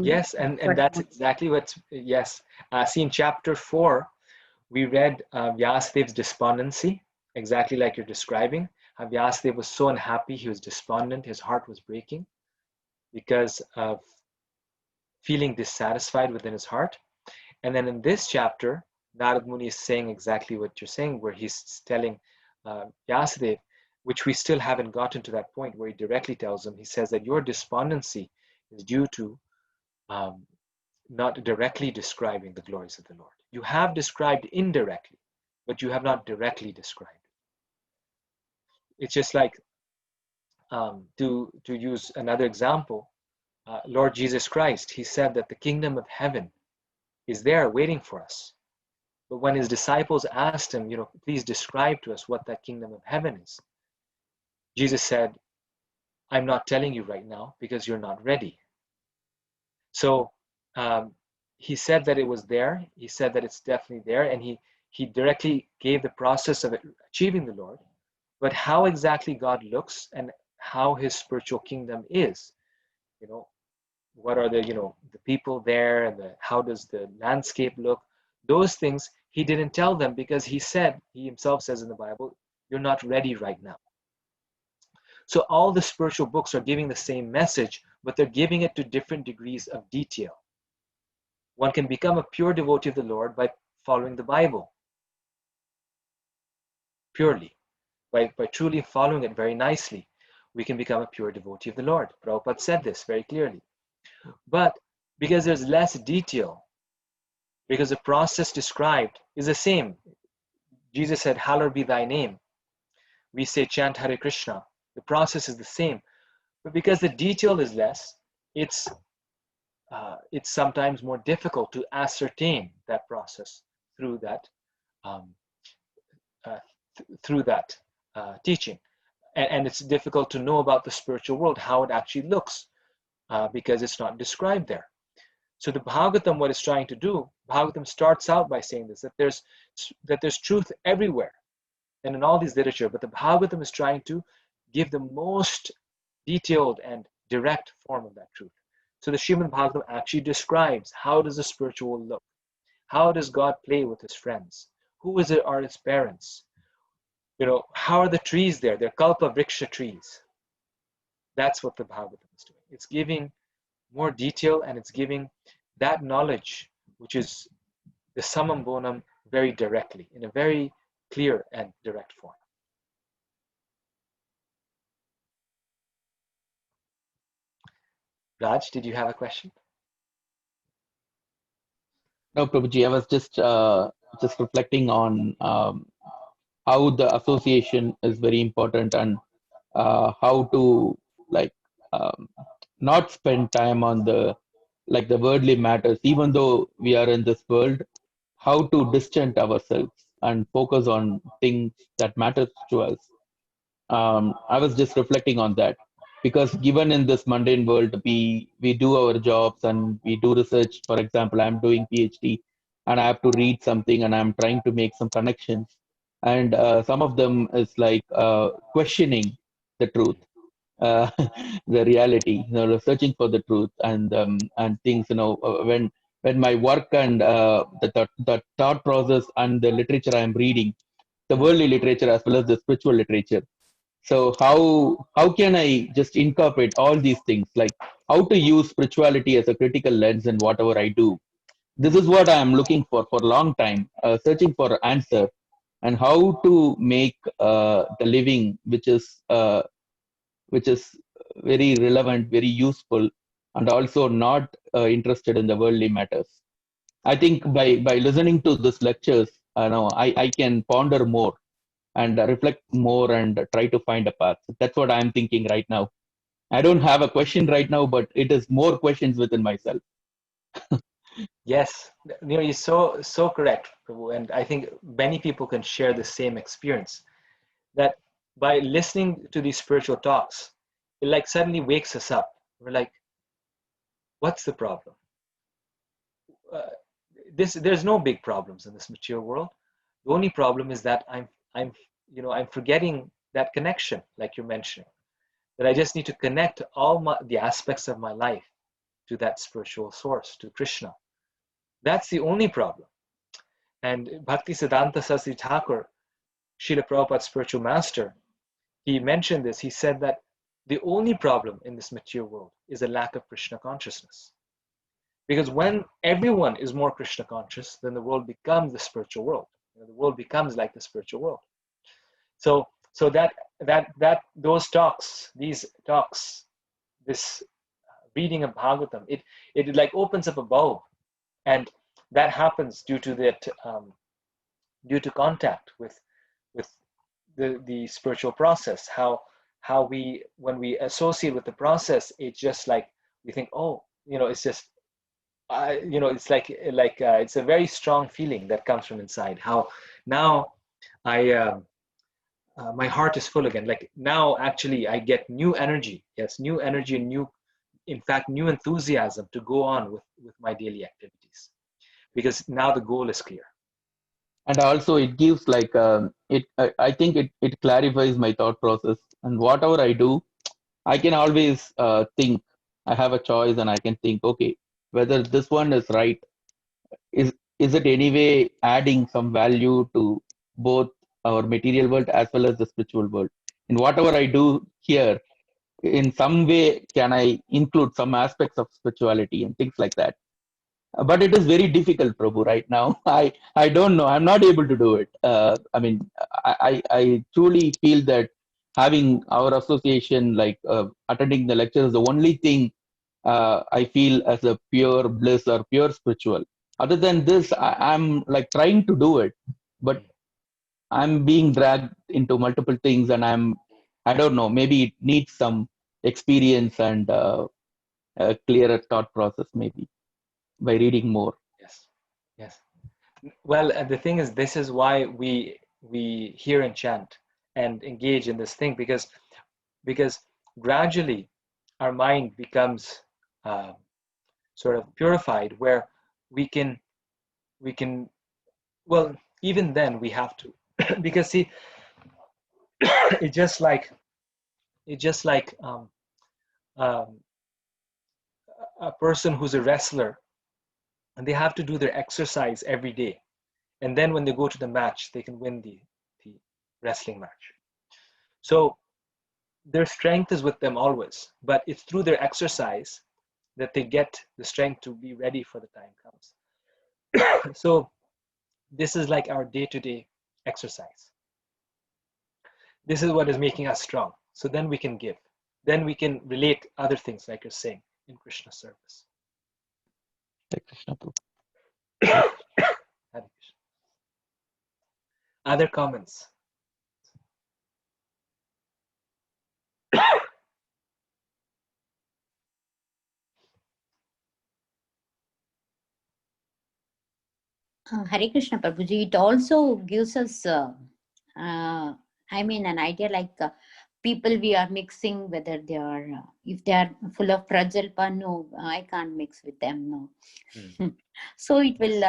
A: Yes, and that's exactly what's, yes. See, in chapter 4, we read Vyasadev's despondency, exactly like you're describing. Vyasadeva was so unhappy, he was despondent, his heart was breaking because of feeling dissatisfied within his heart. And then in this chapter, Narad Muni is saying exactly what you're saying, where he's telling Vyasadeva, which we still haven't gotten to that point where he directly tells him, he says that your despondency is due to not directly describing the glories of the Lord. You have described indirectly, but you have not directly described. It's just like, to use another example, Lord Jesus Christ, he said that the kingdom of heaven is there waiting for us. But when his disciples asked him, please describe to us what that kingdom of heaven is, Jesus said, I'm not telling you right now because you're not ready. So he said that it was there. He said that it's definitely there. And he directly gave the process of achieving the Lord. But how exactly God looks and how his spiritual kingdom is, what are the people there, and how does the landscape look, those things he didn't tell them, because he himself says in the Bible, you're not ready right now. So all the spiritual books are giving the same message, but they're giving it to different degrees of detail. One can become a pure devotee of the Lord by following the Bible purely, by truly following it very nicely. We can become a pure devotee of the Lord. Prabhupada said this very clearly. But because there's less detail, because the process described is the same. Jesus said, hallowed be thy name. We say, chant Hare Krishna. The process is the same. But because the detail is less, it's sometimes more difficult to ascertain that process through that teaching. And it's difficult to know about the spiritual world, how it actually looks, because it's not described there. So the Bhagavatam, what it's trying to do, Bhagavatam starts out by saying this, that there's truth everywhere and in all these literature, but the Bhagavatam is trying to give the most detailed and direct form of that truth. So the Srimad Bhagavatam actually describes how does the spiritual world look, how does God play with his friends, who are his parents, how are the trees there? They're Kalpa Vriksha trees. That's what the Bhagavatam is doing. It's giving more detail, and it's giving that knowledge, which is the summum bonum, very directly, in a very clear and direct form. Raj, did you have a question?
E: No, Prabhuji, I was just reflecting on how the association is very important, and how to um, not spend time on the worldly matters, even though we are in this world. How to distance ourselves and focus on things that matters to us. I was just reflecting on that, because given in this mundane world, we do our jobs and we do research. For example, I'm doing PhD and I have to read something and I'm trying to make some connections, and some of them is questioning the truth, uh, the reality, searching for the truth, and things. When my work and the thought process and the literature I am reading, the worldly literature as well as the spiritual literature. So how can I just incorporate all these things, like how to use spirituality as a critical lens in whatever I do? This is what I am looking for a long time, searching for answer, and how to make the living, which is very relevant, very useful, and also not interested in the worldly matters. I think by listening to these lectures, I can ponder more and reflect more and try to find a path. That's what I'm thinking right now. I don't have a question right now, but it is more questions within myself.
A: Yes, you're so correct, Prabhu. And I think many people can share the same experience, that by listening to these spiritual talks, it like suddenly wakes us up. We're like, what's the problem? Uh, there's no big problems in this material world. The only problem is that I'm forgetting that connection, like you're mentioning. That I just need to connect the aspects of my life to that spiritual source, to Krishna. That's the only problem. And Bhakti Siddhanta Saraswati Thakur, Srila Prabhupada's spiritual master, he mentioned this. He said that the only problem in this material world is a lack of Krishna consciousness. Because when everyone is more Krishna conscious, then the world becomes the spiritual world. The world becomes like the spiritual world. So those talks, these talks, this reading of Bhagavatam, it like opens up a bulb, and that happens due to contact with the spiritual process. How when we associate with the process, it's just like we think, oh, it's just it's like it's a very strong feeling that comes from inside. How now I my heart is full again. Like now, actually, I get new energy. Yes, new energy and new enthusiasm to go on with my daily activities, because now the goal is clear.
E: And also it gives like I think it clarifies my thought process, and whatever I do, I can always think I have a choice, and I can think, okay, whether this one is right, is it anyway adding some value to both our material world as well as the spiritual world? And whatever I do here, in some way, can I include some aspects of spirituality and things like that? But it is very difficult, Prabhu, right now. I don't know, I'm not able to do it. I mean, I truly feel that having our association, like attending the lecture, is the only thing I feel as a pure bliss or pure spiritual. Other than this, I'm like trying to do it, but I'm being dragged into multiple things, and I don't know, maybe it needs some experience and a clearer thought process, maybe by reading more.
A: Yes. Well, the thing is, this is why we hear and chant and engage in this thing, because gradually our mind becomes sort of purified, where we can well, even then we have to because see, it's just like um, a person who's a wrestler, and they have to do their exercise every day, and then when they go to the match, they can win the wrestling match. So their strength is with them always, but it's through their exercise that they get the strength to be ready for the time comes. So this is like our day-to-day exercise. This is what is making us strong. So then we can give. Then we can relate other things, like you're saying, in Krishna service. Other comments?
B: Hare Krishna Prabhuji, it also gives us, an idea like people we are mixing, whether they are, if they are full of prajalpa, no, I can't mix with them, no. So it will,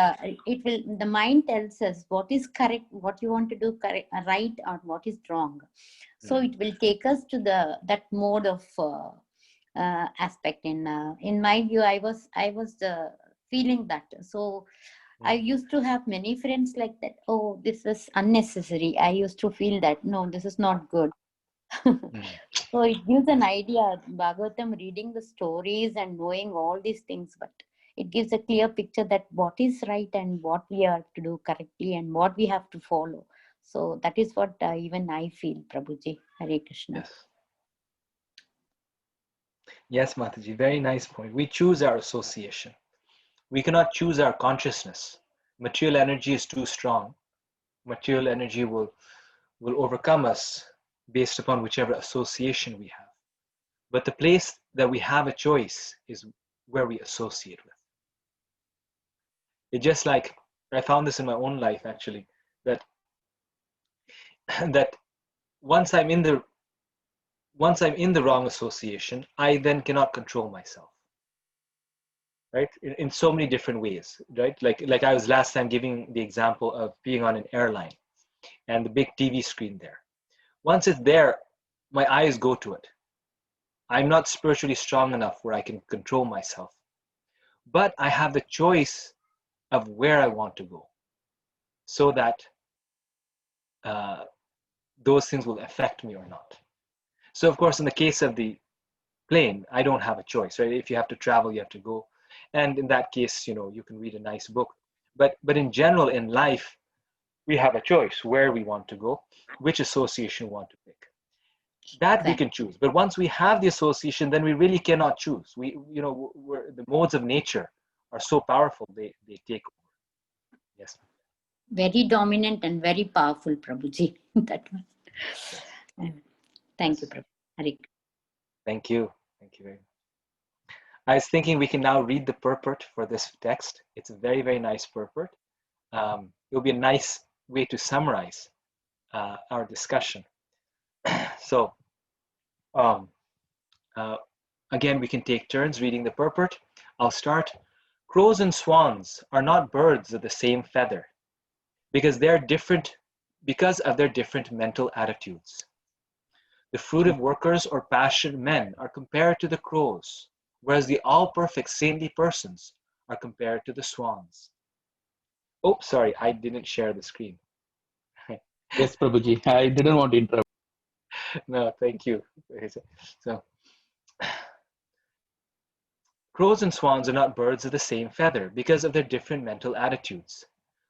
B: the mind tells us what is correct, what you want to do correct, right, or what is wrong. So it will take us to that mode of aspect. In my view, I was feeling that. So I used to have many friends like that. Oh, this is unnecessary. I used to feel that, no, this is not good. So it gives an idea, Bhagavatam, reading the stories and knowing all these things, but it gives a clear picture that what is right and what we have to do correctly and what we have to follow. So that is what even I feel, Prabhuji. Hare Krishna.
A: Yes, Mataji, very nice point. We choose our association. We cannot choose our consciousness. Material energy is too strong. Material energy will overcome us based upon whichever association we have. But the place that we have a choice is where we associate with. It's just like, I found this in my own life actually, that that once I'm in the wrong association, I then cannot control myself. Right? In so many different ways, right? Like I was last time giving the example of being on an airline and the big TV screen there. Once it's there, my eyes go to it. I'm not spiritually strong enough where I can control myself, but I have the choice of where I want to go, so that those things will affect me or not. So of course, in the case of the plane, I don't have a choice, right? If you have to travel, you have to go. And in that case, you can read a nice book. But in general, in life, we have a choice where we want to go, which association we want to pick. That we can choose. But once we have the association, then we really cannot choose. The modes of nature are so powerful, they take over. Yes.
B: Very dominant and very powerful, Prabhuji. That one.
A: Yes.
B: Thank you, Prabhu. Hari.
A: Thank you. Thank you very much. I was thinking we can now read the purport for this text. It's a very, very nice purport. It'll be a nice way to summarize our discussion. So, again, we can take turns reading the purport. I'll start. Crows and swans are not birds of the same feather, because of their different mental attitudes. The fruitive workers or passionate men are compared to the crows, whereas the all-perfect saintly persons are compared to the swans. Oh, sorry, I didn't share the screen.
E: Yes, Prabhuji. I didn't want to interrupt.
A: No, thank you. So, crows and swans are not birds of the same feather because of their different mental attitudes.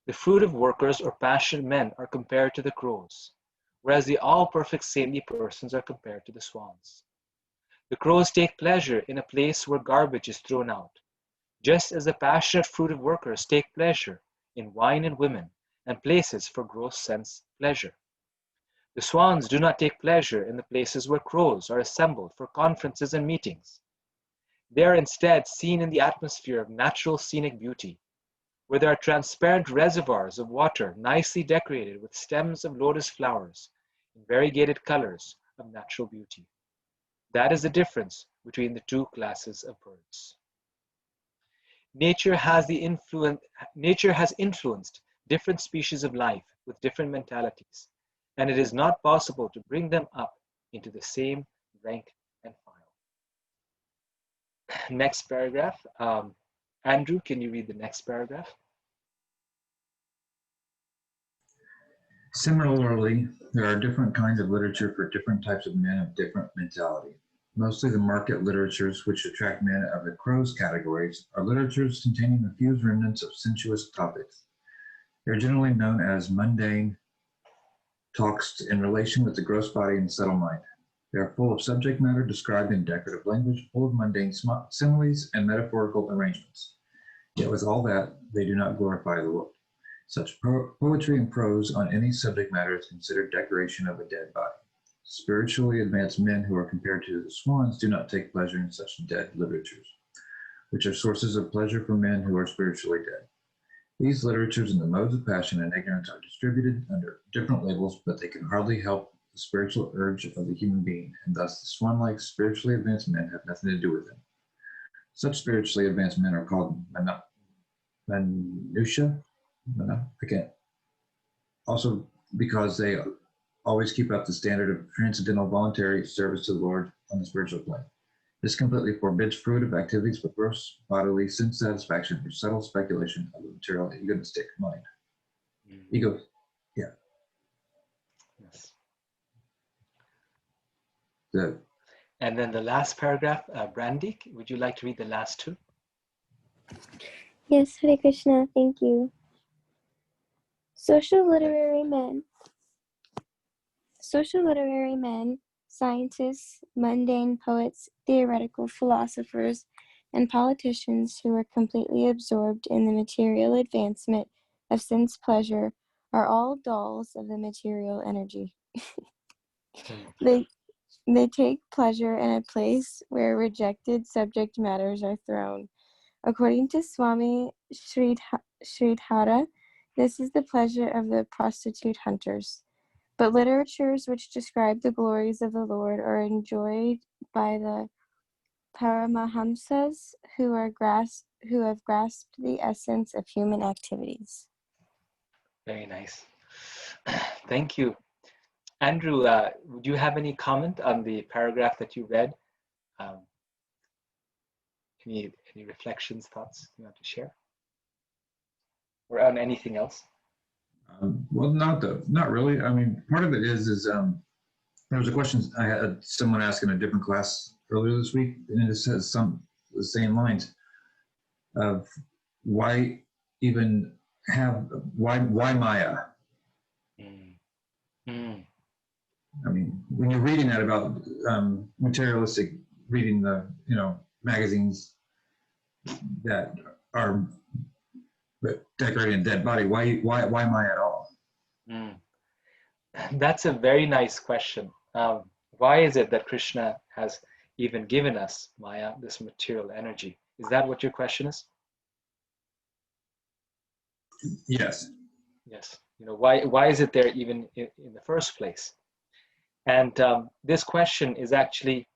A: The fruitive workers or passionate men are compared to the crows, whereas the all-perfect saintly persons are compared to the swans. The crows take pleasure in a place where garbage is thrown out, just as the passionate fruitive workers take pleasure in wine and women and places for gross sense pleasure. The swans do not take pleasure in the places where crows are assembled for conferences and meetings. They are instead seen in the atmosphere of natural scenic beauty, where there are transparent reservoirs of water nicely decorated with stems of lotus flowers in variegated colors of natural beauty. That is the difference between the two classes of birds. Nature has influenced different species of life with different mentalities, and it is not possible to bring them up into the same rank and file. Next paragraph. Andrew, can you read the next paragraph?
F: Similarly, there are different kinds of literature for different types of men of different mentality. Mostly the market literatures which attract men of the crows categories are literatures containing a few remnants of sensuous topics. They are generally known as mundane talks in relation with the gross body and subtle mind. They are full of subject matter described in decorative language, full of mundane similes and metaphorical arrangements. Yet with all that, they do not glorify the Lord. Such poetry and prose on any subject matter is considered decoration of a dead body. Spiritually advanced men who are compared to the swans do not take pleasure in such dead literatures, which are sources of pleasure for men who are spiritually dead. These literatures and the modes of passion and ignorance are distributed under different labels, but they can hardly help the spiritual urge of the human being, and thus the swan-like spiritually advanced men have nothing to do with them. Such spiritually advanced men are called Manusha. Again, also because they always keep up the standard of transcendental voluntary service to the Lord on the spiritual plane. This completely forbids fruitive activities for gross bodily sense satisfaction or subtle speculation of the material egoistic mind. Ego, yeah.
A: Yes.
F: The
A: And then the last paragraph, Brandy, would you like to read the last two?
D: Yes, Hare Krishna, thank you. Social literary men, scientists, mundane poets, theoretical philosophers, and politicians who are completely absorbed in the material advancement of sense pleasure are all dolls of the material energy. They take pleasure in a place where rejected subject matters are thrown. According to Swami Sridhara, this is the pleasure of the prostitute hunters. But literatures which describe the glories of the Lord are enjoyed by the Paramahamsas who have grasped the essence of human activities.
A: Very nice. Thank you. Andrew, would you have any comment on the paragraph that you read? Any reflections, thoughts you want to share? Or on anything else?
F: Well, not really. I mean, part of it is there was a question I had someone ask in a different class earlier this week, and it says the same lines of why even have why Maya? I mean, when you're reading that about materialistic, reading the magazines that are decorating a dead body, why Maya at all?
A: That's a very nice question. Why is it that Krishna has even given us Maya, this material energy? Is that what your question is?
F: Yes.
A: Yes. Why is it there even in the first place? And this question is actually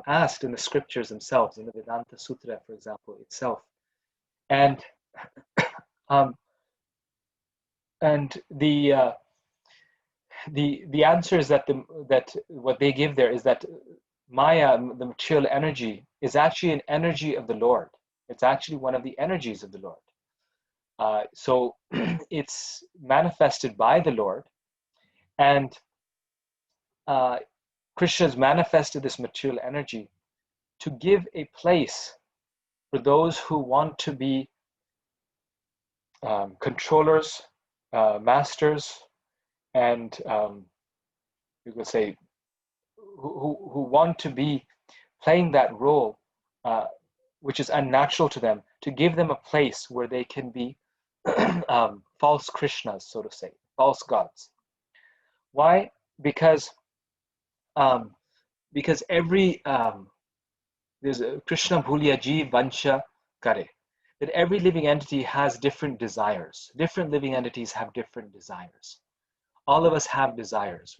A: asked in the scriptures themselves, in the Vedanta Sutra, for example, itself. And the answer is that what they give there is that Maya, the material energy, is actually an energy of the Lord. It's actually one of the energies of the Lord. So it's manifested by the Lord, and Krishna has manifested this material energy to give a place for those who want to be controllers, masters, and you could say who want to be playing that role, which is unnatural to them, to give them a place where they can be false Krishnas, so to say, false gods. Why? Because every there's a Krishna bhulya ji vancha kare, that every living entity has different desires. Different living entities have different desires. All of us have desires.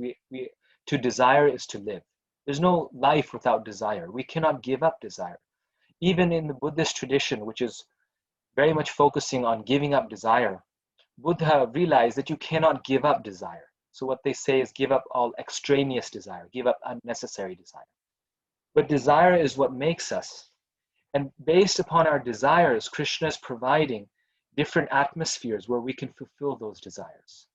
A: To desire is to live. There's no life without desire. We cannot give up desire. Even in the Buddhist tradition, which is very much focusing on giving up desire, Buddha realized that you cannot give up desire. So what they say is give up all extraneous desire, give up unnecessary desire. But desire is what makes us. And based upon our desires, Krishna is providing different atmospheres where we can fulfill those desires.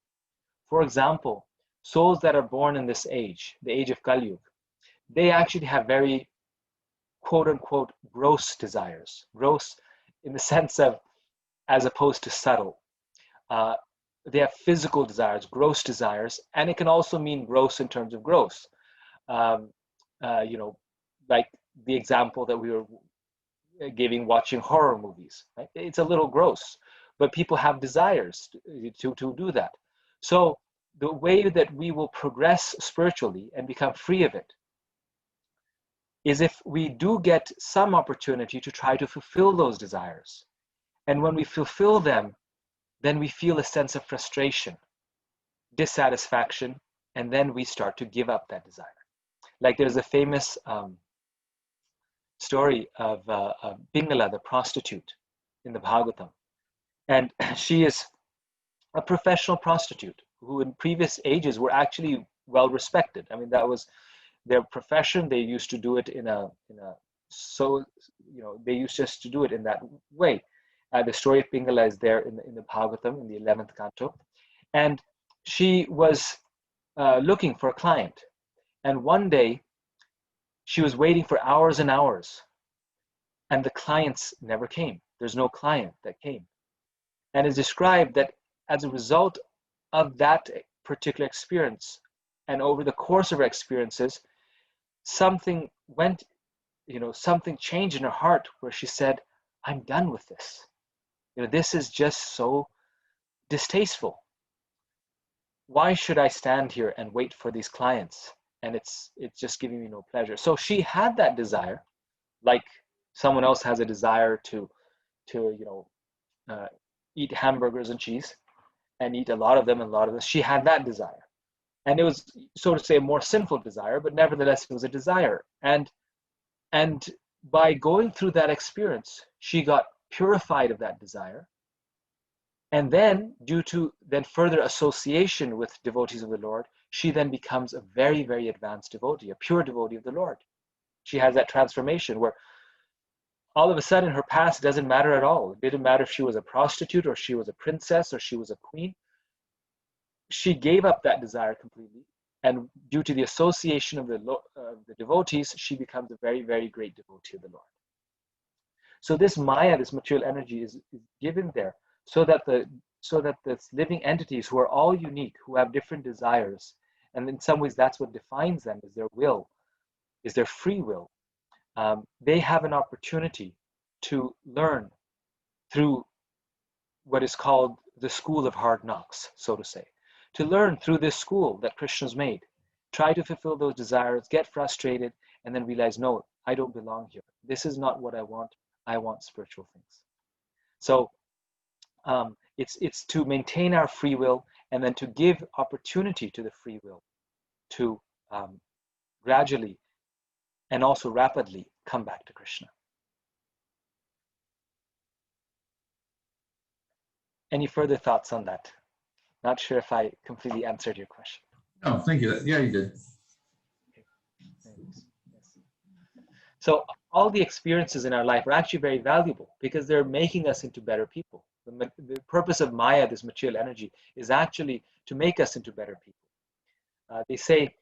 A: For example, souls that are born in this age, the age of Kali Yuga, they actually have very quote unquote gross desires. Gross in the sense of as opposed to subtle. They have physical desires, gross desires, and it can also mean gross in terms of gross. Like the example that we were giving watching horror movies. Right? It's a little gross, but people have desires to do that. So the way that we will progress spiritually and become free of it is if we do get some opportunity to try to fulfill those desires. And when we fulfill them, then we feel a sense of frustration, dissatisfaction, and then we start to give up that desire. Like there's a famous story of Pingala, the prostitute in the Bhagavatam. And she is a professional prostitute who in previous ages were actually well respected. I mean, that was their profession. They used to do it they used just to do it in that way. The story of Pingala is there in the Bhagavatam, in the 11th canto. And she was looking for a client. And one day, she was waiting for hours and hours. And the clients never came. There's no client that came. And it's described that as a result of that particular experience, and over the course of her experiences, something changed in her heart where she said, I'm done with this. This is just so distasteful. Why should I stand here and wait for these clients? and it's just giving me no pleasure. So she had that desire, like someone else has a desire to eat hamburgers and cheese and eat a lot of them and a lot of this. She had that desire, and it was, so to say, a more sinful desire, but nevertheless it was a desire. And by going through that experience, she got purified of that desire. And then, due to then further association with devotees of the Lord, she then becomes a very, very advanced devotee, a pure devotee of the Lord. She has that transformation where all of a sudden her past doesn't matter at all. It didn't matter if she was a prostitute or she was a princess or she was a queen. She gave up that desire completely. And due to the association of the devotees, she becomes a very, very great devotee of the Lord. So this Maya, this material energy, is given there so that the living entities who are all unique, who have different desires, and in some ways that's what defines them, is their will, is their free will. They have an opportunity to learn through what is called the school of hard knocks, so to say. To learn through this school that Krishna's made, try to fulfill those desires, get frustrated, and then realize, no, I don't belong here. This is not what I want. I want spiritual things. So it's to maintain our free will and then to give opportunity to the free will to gradually and also rapidly come back to Krishna. Any further thoughts on that? Not sure if I completely answered your question.
F: No, thank you. Yeah, you did.
A: Okay. Thanks. Yes. So all the experiences in our life are actually very valuable because they're making us into better people. The purpose of Maya, this material energy, is actually to make us into better people. They say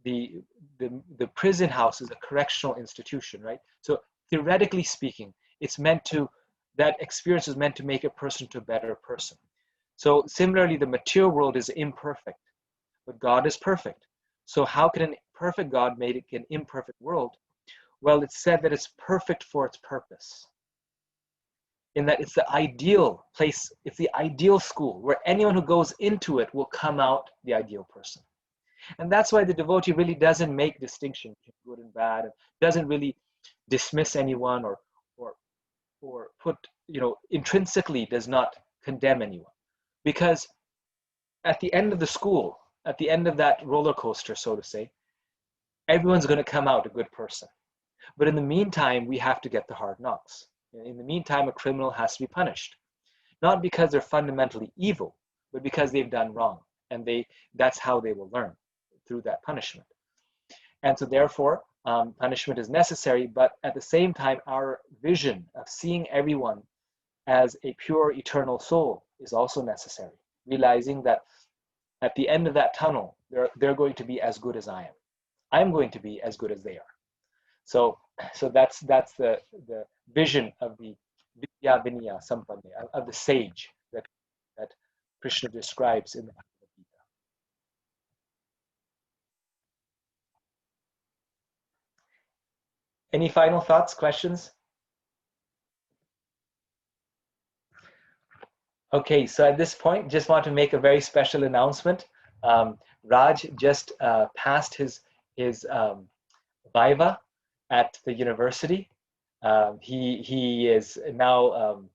A: the prison house is a correctional institution, right? So theoretically speaking, that experience is meant to make a person to a better person. So similarly, the material world is imperfect, but God is perfect. So how can an perfect God make an imperfect world? Well, it's said that it's perfect for its purpose, in that it's the ideal place, it's the ideal school where anyone who goes into it will come out the ideal person. And that's why the devotee really doesn't make distinction between good and bad, and doesn't really dismiss anyone or put, intrinsically does not condemn anyone. Because at the end of the school, at the end of that roller coaster, so to say, everyone's going to come out a good person. But in the meantime, we have to get the hard knocks. In the meantime, a criminal has to be punished. Not because they're fundamentally evil, but because they've done wrong. And that's how they will learn, through that punishment. And so therefore, punishment is necessary, but at the same time, our vision of seeing everyone as a pure eternal soul is also necessary. Realizing that at the end of that tunnel, they're going to be as good as I am. I'm going to be as good as they are. So that's the vision of the Vidya Vinaya Sampanna, of the sage that Krishna describes in the Bhagavad Gita. Any final thoughts, questions? Okay, so at this point, just want to make a very special announcement. Raj just passed his Viva at the university. He is now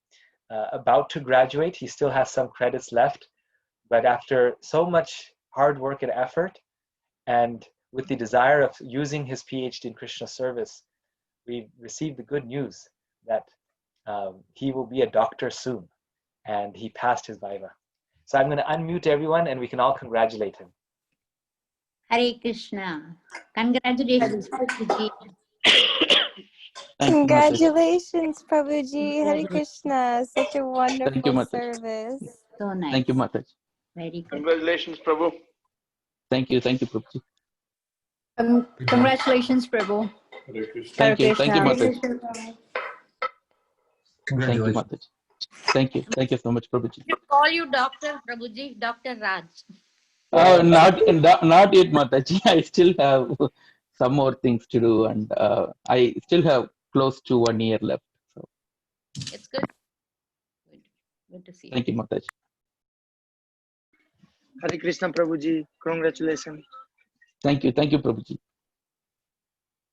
A: about to graduate. He still has some credits left, but after so much hard work and effort, and with the desire of using his PhD in Krishna service, we received the good news that he will be a doctor soon, and he passed his Viva. So I'm going to unmute everyone, and we can all congratulate him.
B: Hare Krishna. Congratulations, Prabhuji.
D: Congratulations, Prabhuji. Hare Krishna. Such a wonderful
E: Thank you, Mataji.
D: service.
B: So nice.
E: Thank you, Mataji.
B: Very good.
G: Congratulations, Prabhu.
E: Thank you, Prabhuji.
I: Congratulations, Prabhu.
E: Thank you, Mataji. Thank you,
F: Congratulations.
E: Mataji. Thank you so much, Prabhuji.
B: You call you Dr. Prabhuji, Dr. Raj.
E: Not yet, Mataji. I still have some more things to do, and I still have close to 1 year left. So
B: It's good. Good to see you.
E: thank you, Mataji.
L: Hare Krishna Prabhuji. Congratulations.
E: Thank you, Prabhuji.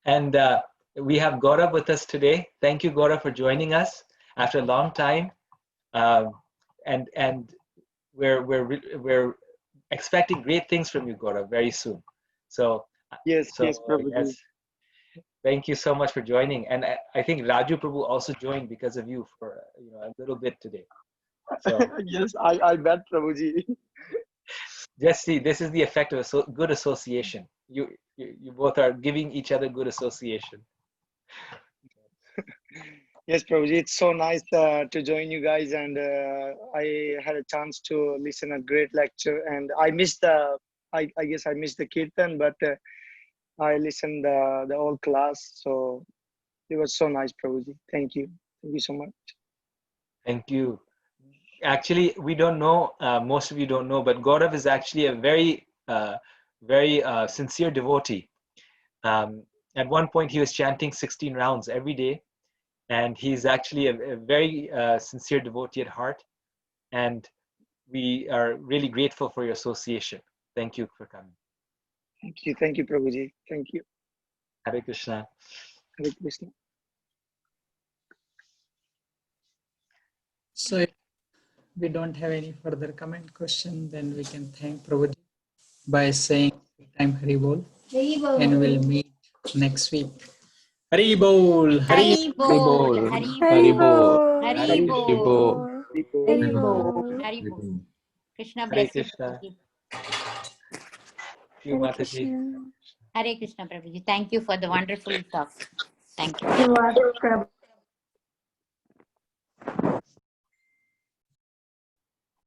A: And we have Gaurav with us today. Thank you, Gaurav, for joining us after a long time. And we're expecting great things from you, Gaurav, very soon. So
L: Yes, Prabhuji.
A: yes, thank you so much for joining. And I think Raju Prabhu also joined because of you for a little bit today. So
L: Yes, I bet Prabhuji.
A: just see, this is the effect of good association. You both are giving each other good association.
L: Yes, Prabhuji, it's so nice to join you guys, and I had a chance to listen a great lecture, and I missed I guess I missed the kirtan, but I listened the whole class, so it was so nice, Prabhuji. Thank you so much.
A: Thank you. Actually, we don't know, most of you don't know, but Gaurav is actually a very sincere devotee. At one point, he was chanting 16 rounds every day, and he's actually a very sincere devotee at heart. And we are really grateful for your association. Thank you for coming.
L: Thank you, Prabhuji. Thank you.
A: Hare Krishna.
L: Hare Krishna.
C: So if we don't have any further comment question, then we can thank Prabhuji by saying time Hari Bol. And we'll meet next week. Hari Bol.
B: Hari Bol. Hari Bol. Hari Bol. Hari Bol. Hari Bol. Krishna bless you, Prabhuji.
A: Thank you, Mataji.
B: Hare Krishna Prabhuji. Thank you for the wonderful talk. Thank you.
H: You're welcome.